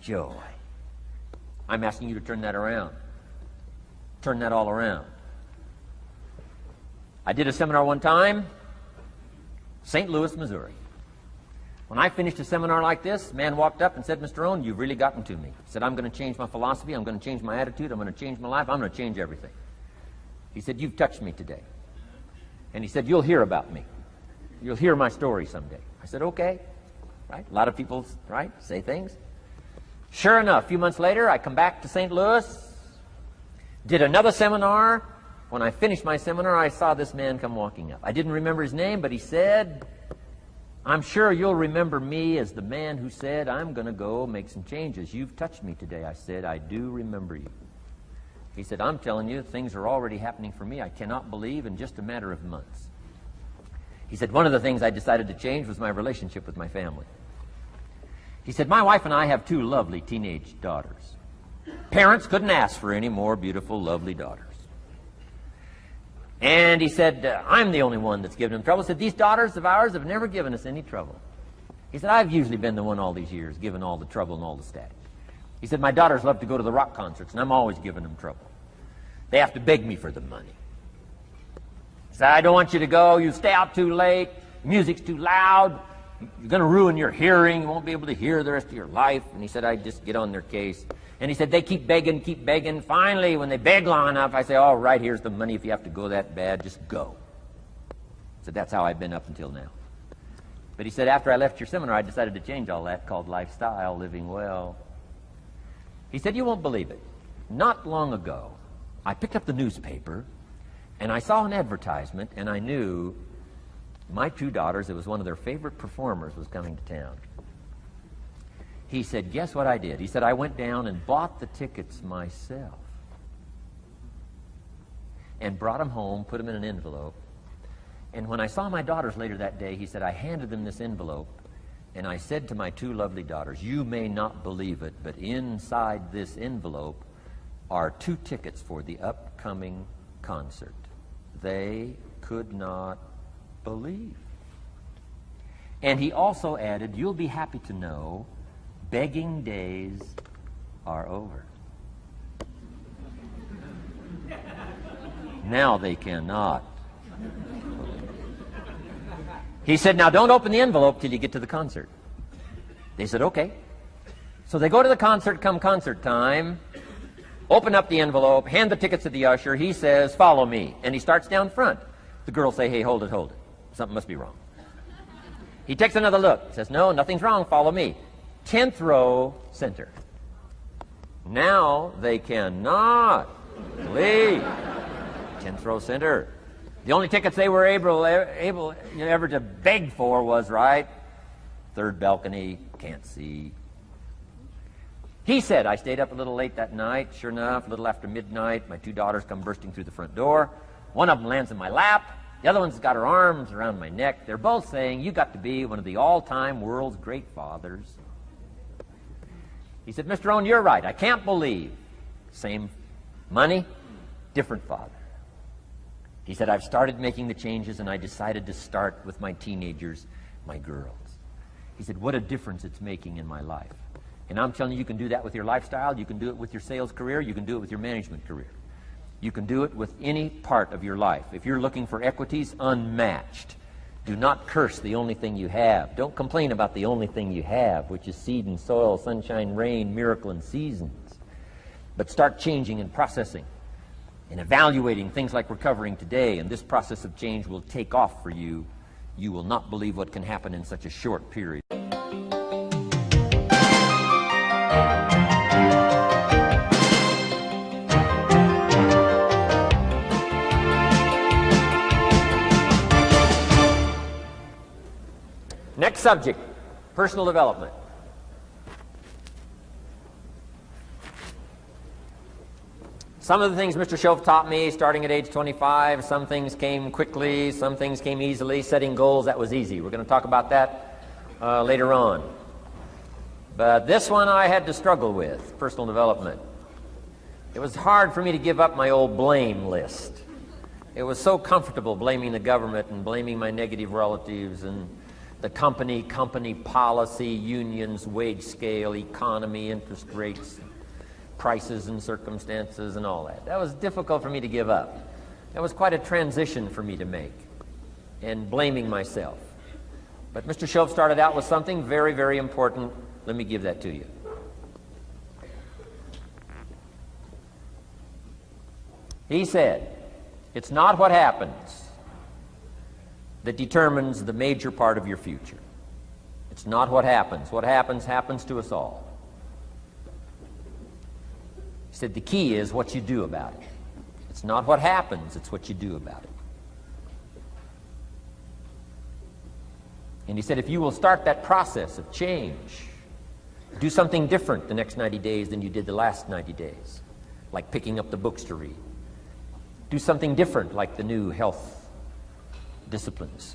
joy. I'm asking you to turn that around. Turn that all around. I did a seminar one time, St. Louis, Missouri. When I finished a seminar like this, a man walked up and said, Mr. Rohn, you've really gotten to me. He said, I'm going to change my philosophy, I'm going to change my attitude, I'm going to change my life, I'm going to change everything. He said, you've touched me today. And he said, you'll hear about me. You'll hear my story someday. I said, okay. Right? A lot of people, right, say things. Sure enough, a few months later, I come back to St. Louis, did another seminar. When I finished my seminar, I saw this man come walking up. I didn't remember his name, but he said, I'm sure you'll remember me as the man who said, I'm going to go make some changes. You've touched me today. I said, I do remember you. He said, I'm telling you, things are already happening for me. I cannot believe in just a matter of months. He said, one of the things I decided to change was my relationship with my family. He said, my wife and I have two lovely teenage daughters. Parents couldn't ask for any more beautiful, lovely daughters. And he said, I'm the only one that's given them trouble. He said, these daughters of ours have never given us any trouble. He said, I've usually been the one all these years giving all the trouble and all the static. He said, my daughters love to go to the rock concerts, and I'm always giving them trouble. They have to beg me for the money. He said, I don't want you to go. You stay out too late. Music's too loud. You're going to ruin your hearing. You won't be able to hear the rest of your life. And he said, I just get on their case. And he said, they keep begging, keep begging. Finally, when they beg long enough, I say, all right, here's the money. If you have to go that bad, just go. So that's how I've been up until now. But he said, after I left your seminar, I decided to change all that, called lifestyle, living well. He said, you won't believe it. Not long ago, I picked up the newspaper, and I saw an advertisement, and I knew my two daughters, it was one of their favorite performers, was coming to town. He said, guess what I did? He said, I went down and bought the tickets myself and brought them home, put them in an envelope. And when I saw my daughters later that day, he said, I handed them this envelope, and I said to my two lovely daughters, you may not believe it, but inside this envelope are 2 tickets for the upcoming concert. They could not believe. And he also added, you'll be happy to know begging days are over. Now they cannot. He said, now don't open the envelope till you get to the concert. They said, okay. So they go to the concert, come concert time, open up the envelope, hand the tickets to the usher. He says, follow me. And he starts down front. The girls say, hey, hold it, hold it. Something must be wrong. He takes another look, says, no, nothing's wrong, follow me. 10th row, center. Now they cannot leave. 10th row, center. The only tickets they were able ever to beg for was, right, 3rd balcony, can't see. He said, I stayed up a little late that night. Sure enough, a little after midnight, my 2 daughters come bursting through the front door. One of them lands in my lap. The other one's got her arms around my neck. They're both saying, you got to be one of the all-time world's great fathers. He said, Mr. Rohn, you're right. I can't believe. Same money, different father. He said, I've started making the changes, and I decided to start with my teenagers, my girls. He said, what a difference it's making in my life. And I'm telling you, you can do that with your lifestyle. You can do it with your sales career. You can do it with your management career. You can do it with any part of your life. If you're looking for equities unmatched, do not curse the only thing you have. Don't complain about the only thing you have, which is seed and soil, sunshine, rain, miracle, and seasons. But start changing and processing and evaluating things like we're covering today, and this process of change will take off for you. You will not believe what can happen in such a short period. Next subject, personal development. Some of the things Mr. Shoaff taught me starting at age 25, some things came quickly, some things came easily. Setting goals, that was easy. We're going to talk about that later on. But this one I had to struggle with, personal development. It was hard for me to give up my old blame list. It was so comfortable blaming the government and blaming my negative relatives and the company policy, unions, wage scale, economy, interest rates, prices and circumstances and all that. That was difficult for me to give up. That was quite a transition for me to make, and blaming myself. But Mr. Shoaff started out with something very, very important. Let me give that to you. He said, it's not what happens that determines the major part of your future. It's not what happens. What happens, happens to us all. He said, the key is what you do about it. It's not what happens, it's what you do about it. And he said, if you will start that process of change, do something different the next 90 days than you did the last 90 days, like picking up the books to read. Do something different, like the new health disciplines,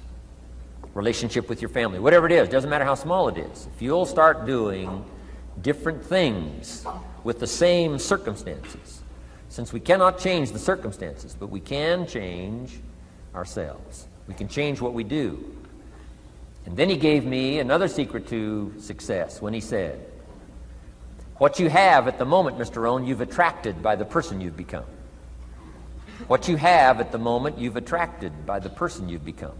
relationship with your family, whatever it is, doesn't matter how small it is. If you'll start doing different things with the same circumstances, since we cannot change the circumstances, but we can change ourselves. We can change what we do. And then he gave me another secret to success when he said, what you have at the moment, Mr. Rohn, you've attracted by the person you've become. What you have at the moment, you've attracted by the person you've become.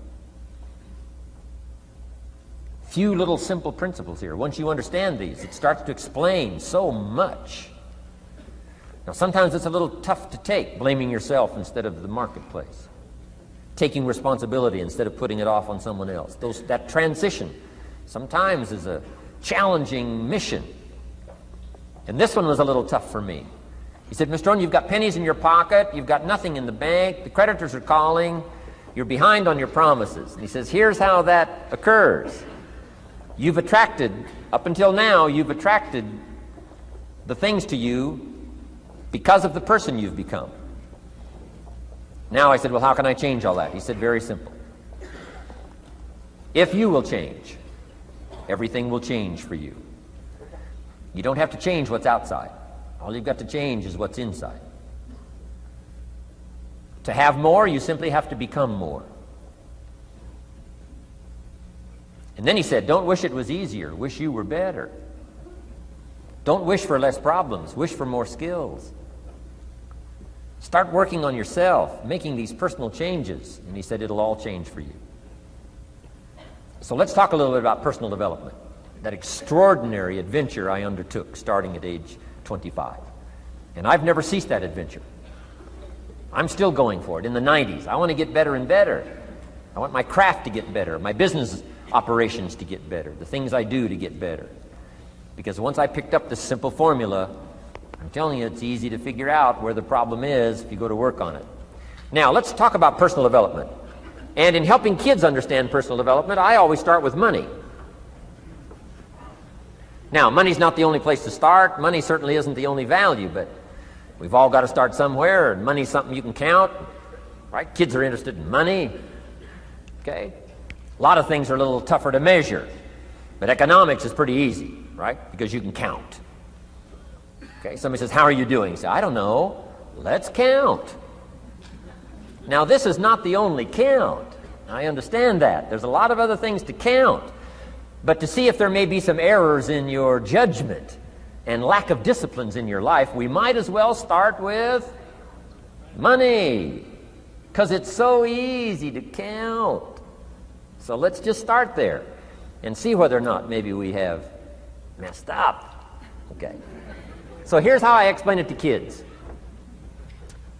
Few little simple principles here. Once you understand these, it starts to explain so much. Now, sometimes it's a little tough to take, blaming yourself instead of the marketplace, taking responsibility instead of putting it off on someone else. That transition sometimes is a challenging mission. And this one was a little tough for me. He said, Mr. Rohn, you've got pennies in your pocket, you've got nothing in the bank, the creditors are calling, you're behind on your promises. And he says, here's how that occurs. You've attracted, up until now, you've attracted the things to you because of the person you've become. Now I said, well, how can I change all that? He said, very simple. If you will change, everything will change for you. You don't have to change what's outside. All you've got to change is what's inside. To have more, you simply have to become more. And then he said, don't wish it was easier, wish you were better. Don't wish for less problems, wish for more skills. Start working on yourself, making these personal changes. And he said, it'll all change for you. So let's talk a little bit about personal development. That extraordinary adventure I undertook starting at age 25. And I've never ceased that adventure. I'm still going for it. In the 90s, I want to get better and better. I want my craft to get better, my business operations to get better, the things I do to get better. Because once I picked up this simple formula, I'm telling you, it's easy to figure out where the problem is if you go to work on it. Now, let's talk about personal development. And in helping kids understand personal development, I always start with money. Now, money's not the only place to start. Money certainly isn't the only value, but we've all got to start somewhere, and money's something you can count, right? Kids are interested in money, okay? A lot of things are a little tougher to measure, but economics is pretty easy, right? Because you can count. Okay, somebody says, how are you doing? You say, I don't know. Let's count. Now, this is not the only count. I understand that. There's a lot of other things to count. But to see if there may be some errors in your judgment and lack of disciplines in your life, we might as well start with money, because it's so easy to count. So let's just start there and see whether or not maybe we have messed up. Okay. So here's how I explain it to kids.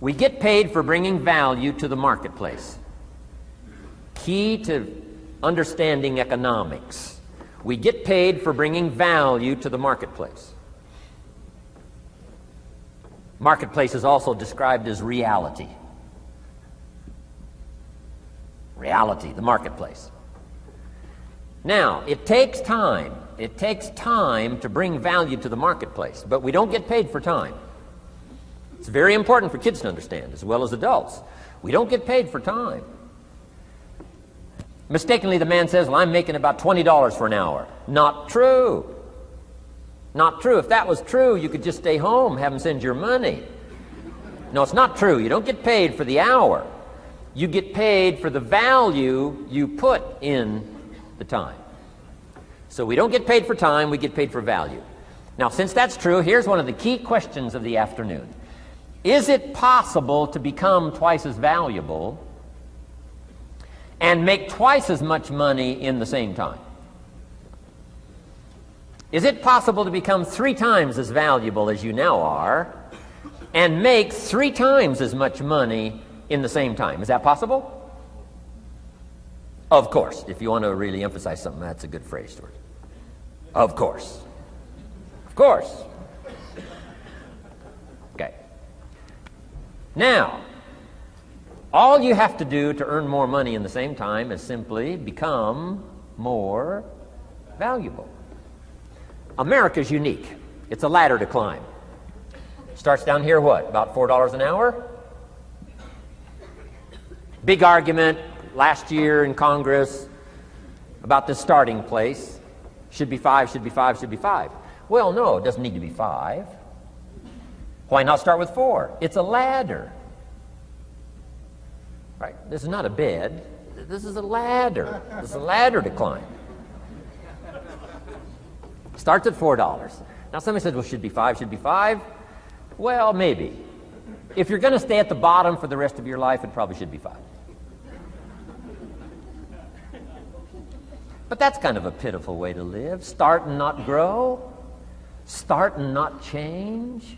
We get paid for bringing value to the marketplace. Key to understanding economics. We get paid for bringing value to the marketplace. Marketplace is also described as reality. Reality, the marketplace. Now, it takes time. It takes time to bring value to the marketplace, but we don't get paid for time. It's very important for kids to understand, as well as adults. We don't get paid for time. Mistakenly, the man says, well, I'm making about $20 for an hour. Not true. Not true. If that was true, you could just stay home, have them send your money. No, it's not true. You don't get paid for the hour. You get paid for the value you put in the time. So we don't get paid for time, we get paid for value. Now, since that's true, here's one of the key questions of the afternoon. Is it possible to become twice as valuable and make twice as much money in the same time? Is it possible to become 3 times as valuable as you now are and make 3 times as much money in the same time? Is that possible? Of course. If you want to really emphasize something, that's a good phrase, Stuart. Of course. Of course. Okay. Now, all you have to do to earn more money in the same time is simply become more valuable. America's unique. It's a ladder to climb. Starts down here, what, about $4 an hour? Big argument last year in Congress about the starting place. Should be 5, should be 5, should be 5. Well, no, it doesn't need to be 5. Why not start with 4? It's a ladder. Right? This is not a bed. This is a ladder. This is a ladder to climb. Starts at $4. Now somebody says, well, should be 5, should be 5. Well, maybe. If you're going to stay at the bottom for the rest of your life, it probably should be 5. But that's kind of a pitiful way to live. Start and not grow. Start and not change.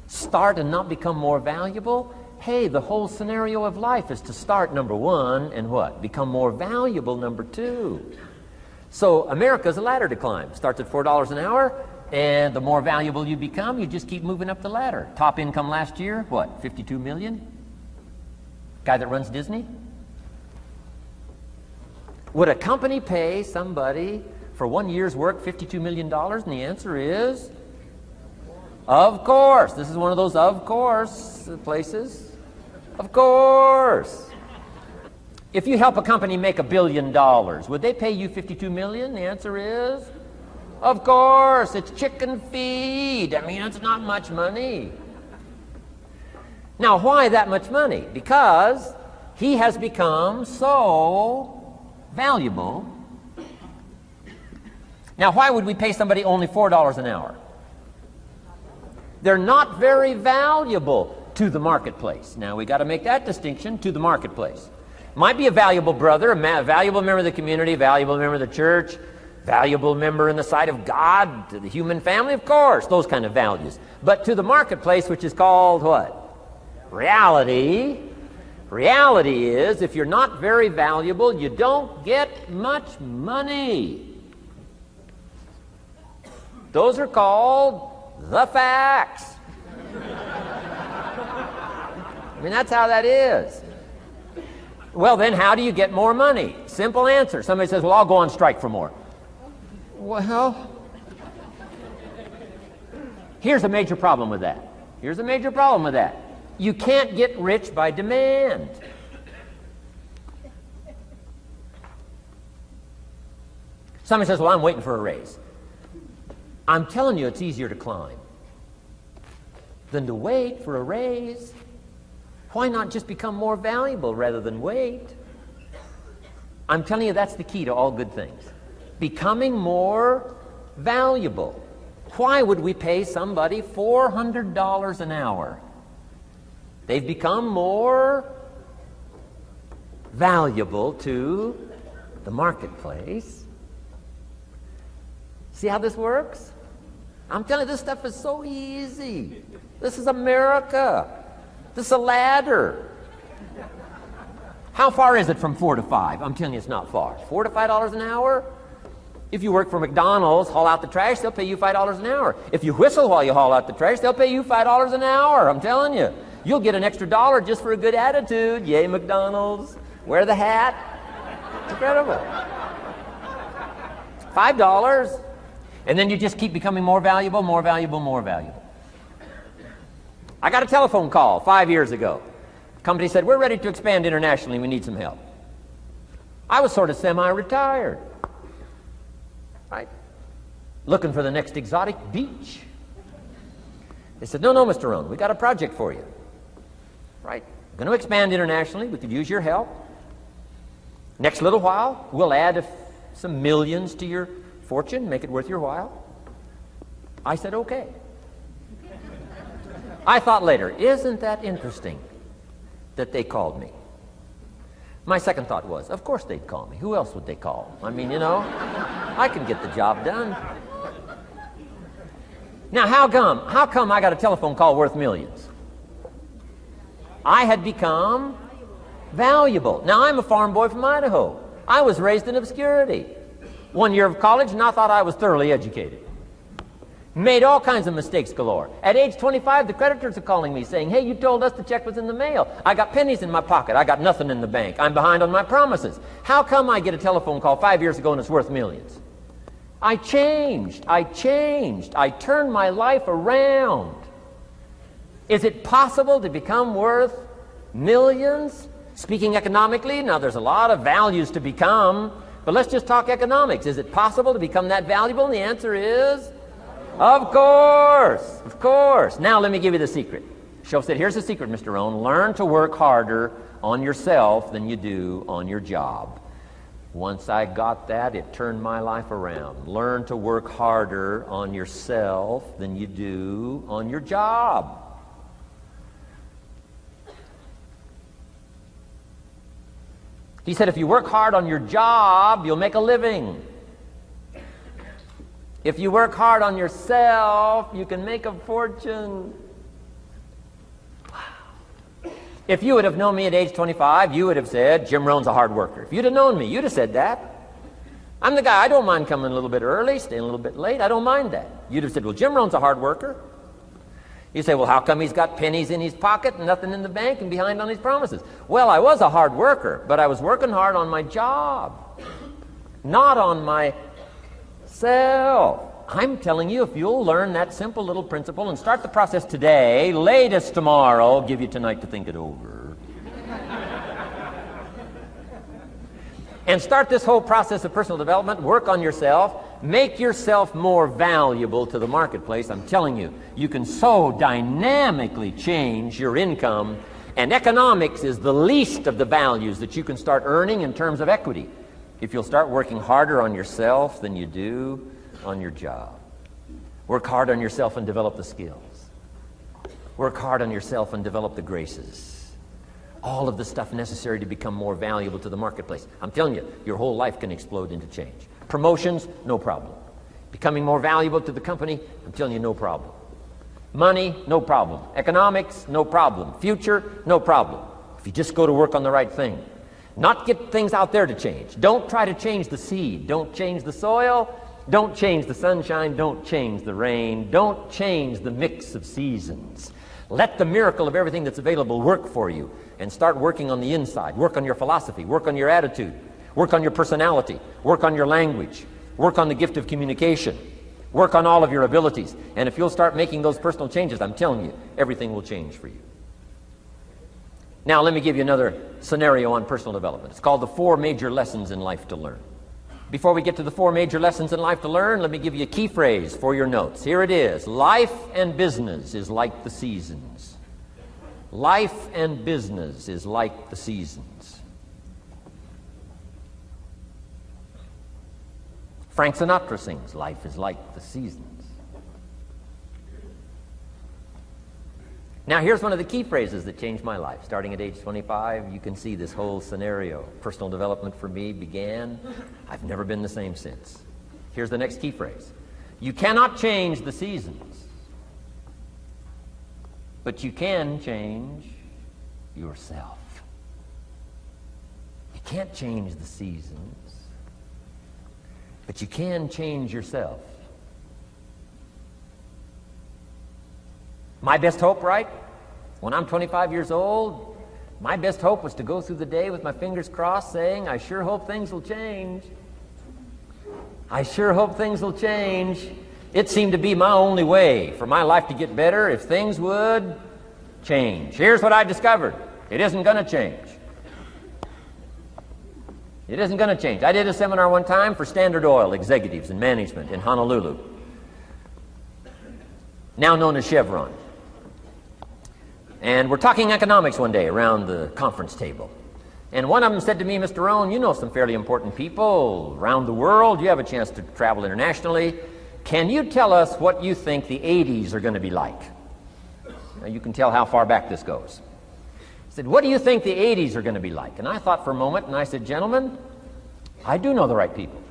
Start and not become more valuable. Hey, the whole scenario of life is to start, number 1, and what? Become more valuable, number 2. So America's a ladder to climb. Starts at $4 an hour, and the more valuable you become, you just keep moving up the ladder. Top income last year, what, 52 million? Guy that runs Disney? Would a company pay somebody for 1 year's work $52 million? And the answer is, of course. This is one of those of course places. Of course. If you help a company make $1 billion, would they pay you $52 million? The answer is, of course. It's chicken feed. I mean, it's not much money. Now, why that much money? Because he has become so valuable. Now, why would we pay somebody only $4 an hour? They're not very valuable to the marketplace. Now, we got to make that distinction, to the marketplace. Might be a valuable brother, a valuable member of the community, valuable member of the church, valuable member in the sight of God, to the human family, of course, those kind of values. But to the marketplace, which is called what? Reality. Reality is, if you're not very valuable, you don't get much money. Those are called the facts. I mean, that's how that is. Well, then how do you get more money? Simple answer. Somebody says, well, I'll go on strike for more. Well, here's a major problem with that. Here's a major problem with that. You can't get rich by demand. Somebody says, well, I'm waiting for a raise. I'm telling you, it's easier to climb than to wait for a raise. Why not just become more valuable rather than wait? I'm telling you, that's the key to all good things. Becoming more valuable. Why would we pay somebody $400 an hour? They've become more valuable to the marketplace. See how this works? I'm telling you, this stuff is so easy. This is America. This is a ladder. How far is it from 4 to 5? I'm telling you, it's not far. $4 to $5 an hour? If you work for McDonald's, haul out the trash, they'll pay you $5 an hour. If you whistle while you haul out the trash, they'll pay you $5 an hour. I'm telling you. You'll get an extra $1 just for a good attitude. Yay, McDonald's. Wear the hat. It's incredible. $5. And then you just keep becoming more valuable, more valuable, more valuable. I got a telephone call 5 years ago. The company said, we're ready to expand internationally. We need some help. I was sort of semi-retired. Right? Looking for the next exotic beach. They said, no, Mr. Rohn, we got a project for you. Right? We're going to expand internationally. We could use your help. Next little while, we'll add some millions to your fortune, make it worth your while. I said, okay. I thought later, isn't that interesting that they called me? My second thought was, of course they'd call me. Who else would they call? I mean, I can get the job done. Now, how come I got a telephone call worth millions? I had become valuable. Now, I'm a farm boy from Idaho. I was raised in obscurity. 1 year of college, and I thought I was thoroughly educated. Made all kinds of mistakes galore. At age 25, the creditors are calling me saying, hey, you told us the check was in the mail. I got pennies in my pocket. I got nothing in the bank. I'm behind on my promises. How come I get a telephone call 5 years ago and it's worth millions? I changed. I turned my life around. Is it possible to become worth millions? Speaking economically, now there's a lot of values to become, but let's just talk economics. Is it possible to become that valuable? And the answer is, of course, of course. Now let me give you the secret. Shoaff said, here's the secret, Mr. Rohn. Learn to work harder on yourself than you do on your job. Once I got that, it turned my life around. Learn to work harder on yourself than you do on your job. He said, if you work hard on your job, you'll make a living. If you work hard on yourself, you can make a fortune. Wow. If you would have known me at age 25, you would have said, Jim Rohn's a hard worker. If you'd have known me, you'd have said that. I'm the guy, I don't mind coming a little bit early, staying a little bit late. I don't mind that. You'd have said, well, Jim Rohn's a hard worker. You say, well, how come he's got pennies in his pocket and nothing in the bank and behind on his promises? Well, I was a hard worker, but I was working hard on my job, not on myself. I'm telling you, if you'll learn that simple little principle and start the process today, latest tomorrow, give you tonight to think it over. And start this whole process of personal development, work on yourself, make yourself more valuable to the marketplace. I'm telling you, you can so dynamically change your income, and economics is the least of the values that you can start earning in terms of equity if you'll start working harder on yourself than you do on your job. Work hard on yourself and develop the skills. Work hard on yourself and develop the graces. All of the stuff necessary to become more valuable to the marketplace. I'm telling you, your whole life can explode into change. Promotions, no problem. Becoming more valuable to the company, I'm telling you, no problem. Money, no problem. Economics, no problem. Future, no problem. If you just go to work on the right thing. Not get things out there to change. Don't try to change the seed. Don't change the soil. Don't change the sunshine. Don't change the rain. Don't change the mix of seasons. Let the miracle of everything that's available work for you, and start working on the inside. Work on your philosophy. Work on your attitude. Work on your personality. Work on your language. Work on the gift of communication. Work on all of your abilities. And if you'll start making those personal changes, I'm telling you, everything will change for you. Now, let me give you another scenario on personal development. It's called the 4 major lessons in life to learn. Before we get to the 4 major lessons in life to learn, let me give you a key phrase for your notes. Here it is. Life and business is like the seasons. Life and business is like the seasons. Frank Sinatra sings, life is like the seasons. Now, here's one of the key phrases that changed my life. Starting at age 25, you can see this whole scenario. Personal development for me began. I've never been the same since. Here's the next key phrase. You cannot change the seasons, but you can change yourself. You can't change the seasons, but you can change yourself. My best hope, right? When I'm 25 years old, my best hope was to go through the day with my fingers crossed saying, I sure hope things will change. I sure hope things will change. It seemed to be my only way for my life to get better if things would change. Here's what I discovered. It isn't going to change. It isn't going to change. I did a seminar one time for Standard Oil executives and management in Honolulu, now known as Chevron. And we're talking economics one day around the conference table. And one of them said to me, Mr. Rohn, you know some fairly important people around the world. You have a chance to travel internationally. Can you tell us what you think the 80s are going to be like? Now you can tell how far back this goes. He said, what do you think the 80s are going to be like? And I thought for a moment, and I said, gentlemen, I do know the right people.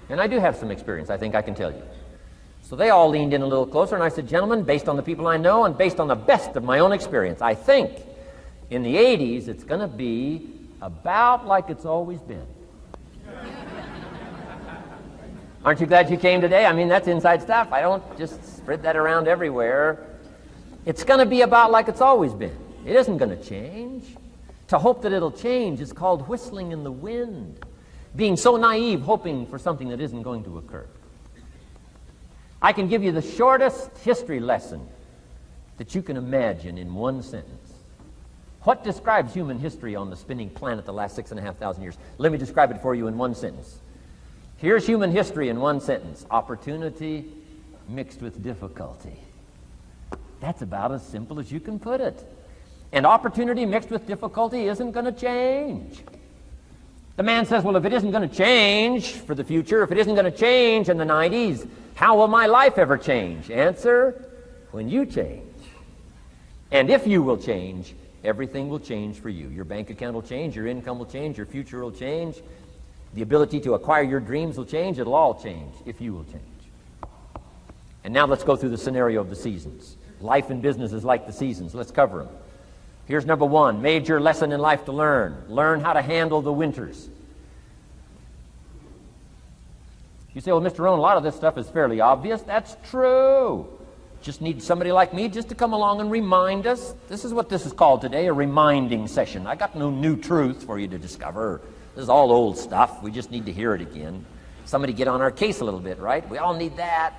And I do have some experience, I think I can tell you. So they all leaned in a little closer, and I said, gentlemen, based on the people I know and based on the best of my own experience, I think in the 80s it's going to be about like it's always been. Aren't you glad you came today? I mean, that's inside stuff. I don't just spread that around everywhere. It's going to be about like it's always been. It isn't going to change. To hope that it'll change is called whistling in the wind. Being so naive, hoping for something that isn't going to occur. I can give you the shortest history lesson that you can imagine in one sentence. What describes human history on the spinning planet the last 6,500 years? Let me describe it for you in one sentence. Here's human history in one sentence. Opportunity mixed with difficulty. That's about as simple as you can put it. And opportunity mixed with difficulty isn't going to change. The man says, well, if it isn't going to change for the future, if it isn't going to change in the 90s, how will my life ever change? Answer, when you change. And if you will change, everything will change for you. Your bank account will change, your income will change, your future will change, the ability to acquire your dreams will change. It'll all change if you will change. And now let's go through the scenario of the seasons. Life and business is like the seasons. Let's cover them. Here's number one, major lesson in life to learn. Learn how to handle the winters. You say, well, Mr. Rohn, a lot of this stuff is fairly obvious. That's true. Just need somebody like me just to come along and remind us. This is what this is called today, a reminding session. I got no new truth for you to discover. This is all old stuff. We just need to hear it again. Somebody get on our case a little bit, right? We all need that.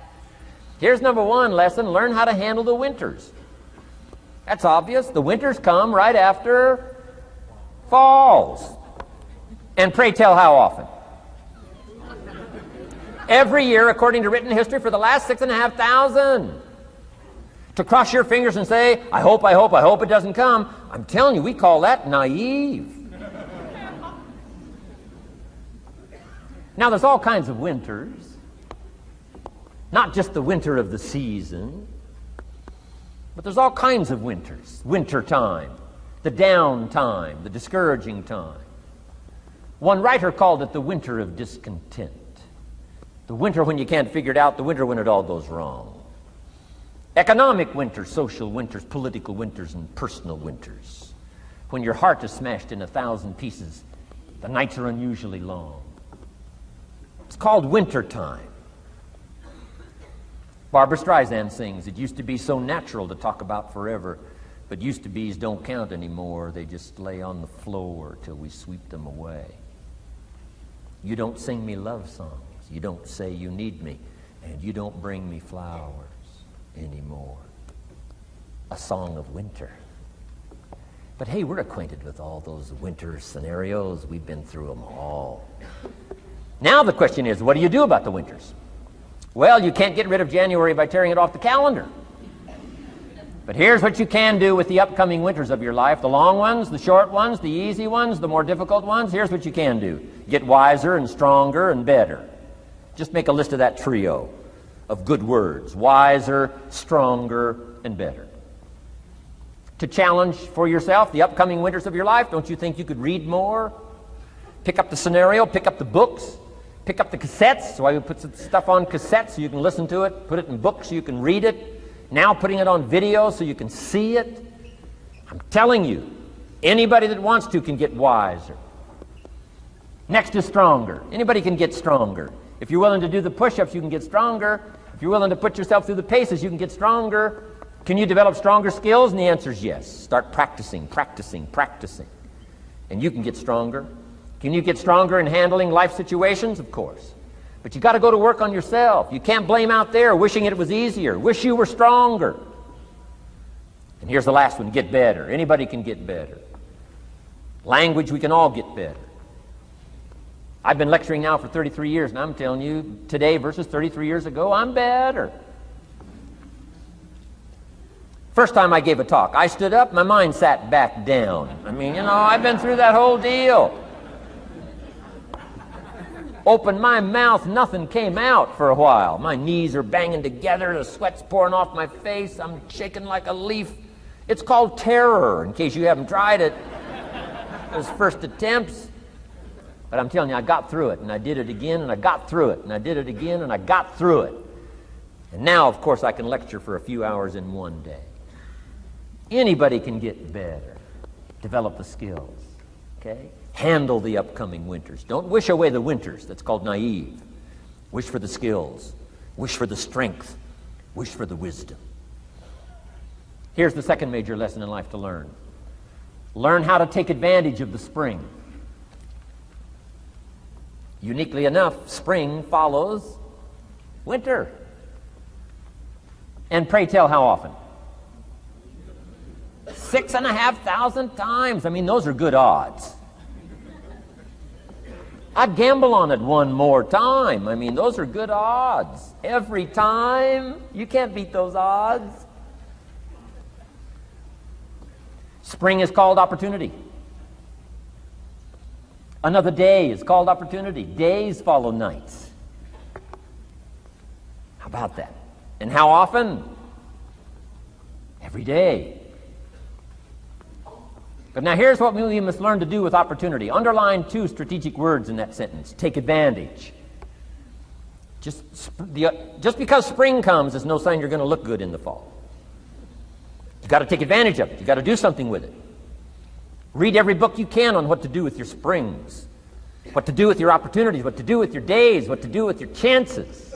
Here's number one lesson, learn how to handle the winters. That's obvious. The winters come right after falls. And pray tell how often? Every year, according to written history, for the last 6,500. To cross your fingers and say, I hope it doesn't come. I'm telling you, we call that naive. Now, there's all kinds of winters. Not just the winter of the season, but there's all kinds of winters. Winter time, the down time, the discouraging time. One writer called it the winter of discontent. The winter when you can't figure it out, the winter when it all goes wrong. Economic winters, social winters, political winters, and personal winters. When your heart is smashed in 1,000 pieces, the nights are unusually long. It's called winter time. Barbra Streisand sings, it used to be so natural to talk about forever, but used to be's don't count anymore. They just lay on the floor till we sweep them away. You don't sing me love songs. You don't say you need me, and you don't bring me flowers anymore. A song of winter. But hey, we're acquainted with all those winter scenarios. We've been through them all. Now the question is, what do you do about the winters? Well, you can't get rid of January by tearing it off the calendar. But here's what you can do with the upcoming winters of your life. The long ones, the short ones, the easy ones, the more difficult ones. Here's what you can do. Get wiser and stronger and better. Just make a list of that trio of good words. Wiser, stronger, and better. To challenge for yourself the upcoming winters of your life, don't you think you could read more? Pick up the scenario, pick up the books, pick up the cassettes. So I would put some stuff on cassettes so you can listen to it, put it in books so you can read it. Now putting it on video so you can see it. I'm telling you, anybody that wants to can get wiser. Next is stronger. Anybody can get stronger. If you're willing to do the push-ups, you can get stronger. If you're willing to put yourself through the paces, you can get stronger. Can you develop stronger skills? And the answer is yes. Start practicing, practicing, practicing. And you can get stronger. Can you get stronger in handling life situations? Of course. But you got to go to work on yourself. You can't blame out there wishing it was easier. Wish you were stronger. And here's the last one, get better. Anybody can get better. Language, we can all get better. I've been lecturing now for 33 years, and I'm telling you, today versus 33 years ago, I'm better. First time I gave a talk, I stood up, my mind sat back down. I mean, I've been through that whole deal. Opened my mouth, nothing came out for a while. My knees are banging together, the sweat's pouring off my face, I'm shaking like a leaf. It's called terror, in case you haven't tried it. Those first attempts. But I'm telling you, I got through it, and I did it again, and I got through it, and I did it again, and I got through it. And now, of course, I can lecture for a few hours in one day. Anybody can get better. Develop the skills, okay? Handle the upcoming winters. Don't wish away the winters. That's called naive. Wish for the skills. Wish for the strength. Wish for the wisdom. Here's the second major lesson in life to learn. Learn how to take advantage of the spring. Uniquely enough, spring follows winter. And pray tell, how often? 6,500 times. I mean, those are good odds. I'd gamble on it one more time. I mean, those are good odds. Every time. You can't beat those odds. Spring is called opportunity. Another day is called opportunity. Days follow nights. How about that? And how often? Every day. But now here's what we must learn to do with opportunity. Underline two strategic words in that sentence. Take advantage. Just because spring comes is no sign you're going to look good in the fall. You've got to take advantage of it. You've got to do something with it. Read every book you can on what to do with your springs, what to do with your opportunities, what to do with your days, what to do with your chances.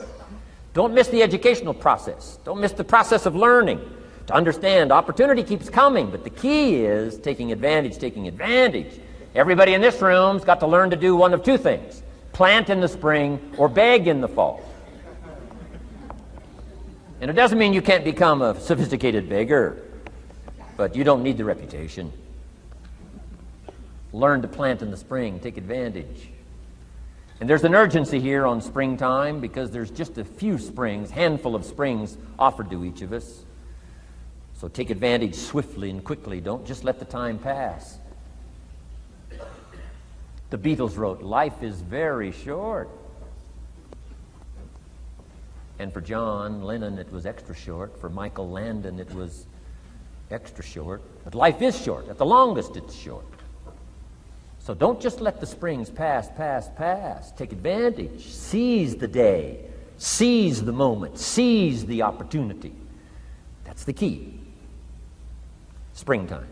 Don't miss the educational process. Don't miss the process of learning. To understand, opportunity keeps coming, but the key is taking advantage, taking advantage. Everybody in this room's got to learn to do one of two things: plant in the spring or beg in the fall. And it doesn't mean you can't become a sophisticated beggar, but you don't need the reputation. Learn to plant in the spring, take advantage. And there's an urgency here on springtime because there's just a few springs, handful of springs offered to each of us. So take advantage swiftly and quickly. Don't just let the time pass. The Beatles wrote, "Life is very short." And for John Lennon, it was extra short. For Michael Landon, it was extra short. But life is short. At the longest, it's short. So don't just let the springs pass. Take advantage. Seize the day. Seize the moment. Seize the opportunity. That's the key. Springtime.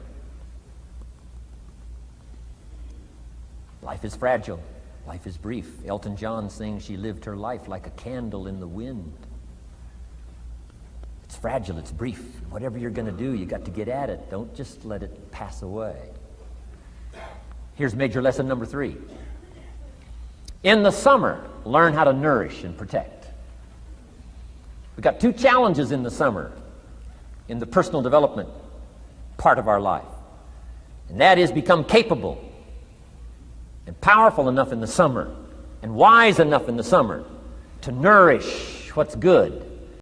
Life is fragile. Life is brief. Elton John sings, "She lived her life like a candle in the wind." It's fragile. It's brief. Whatever you're going to do, you got to get at it. Don't just let it pass away. Here's major lesson number 3. In the summer, learn how to nourish and protect. We've got 2 challenges in the summer in the personal development part of our life. And that is become capable and powerful enough in the summer and wise enough in the summer to nourish what's good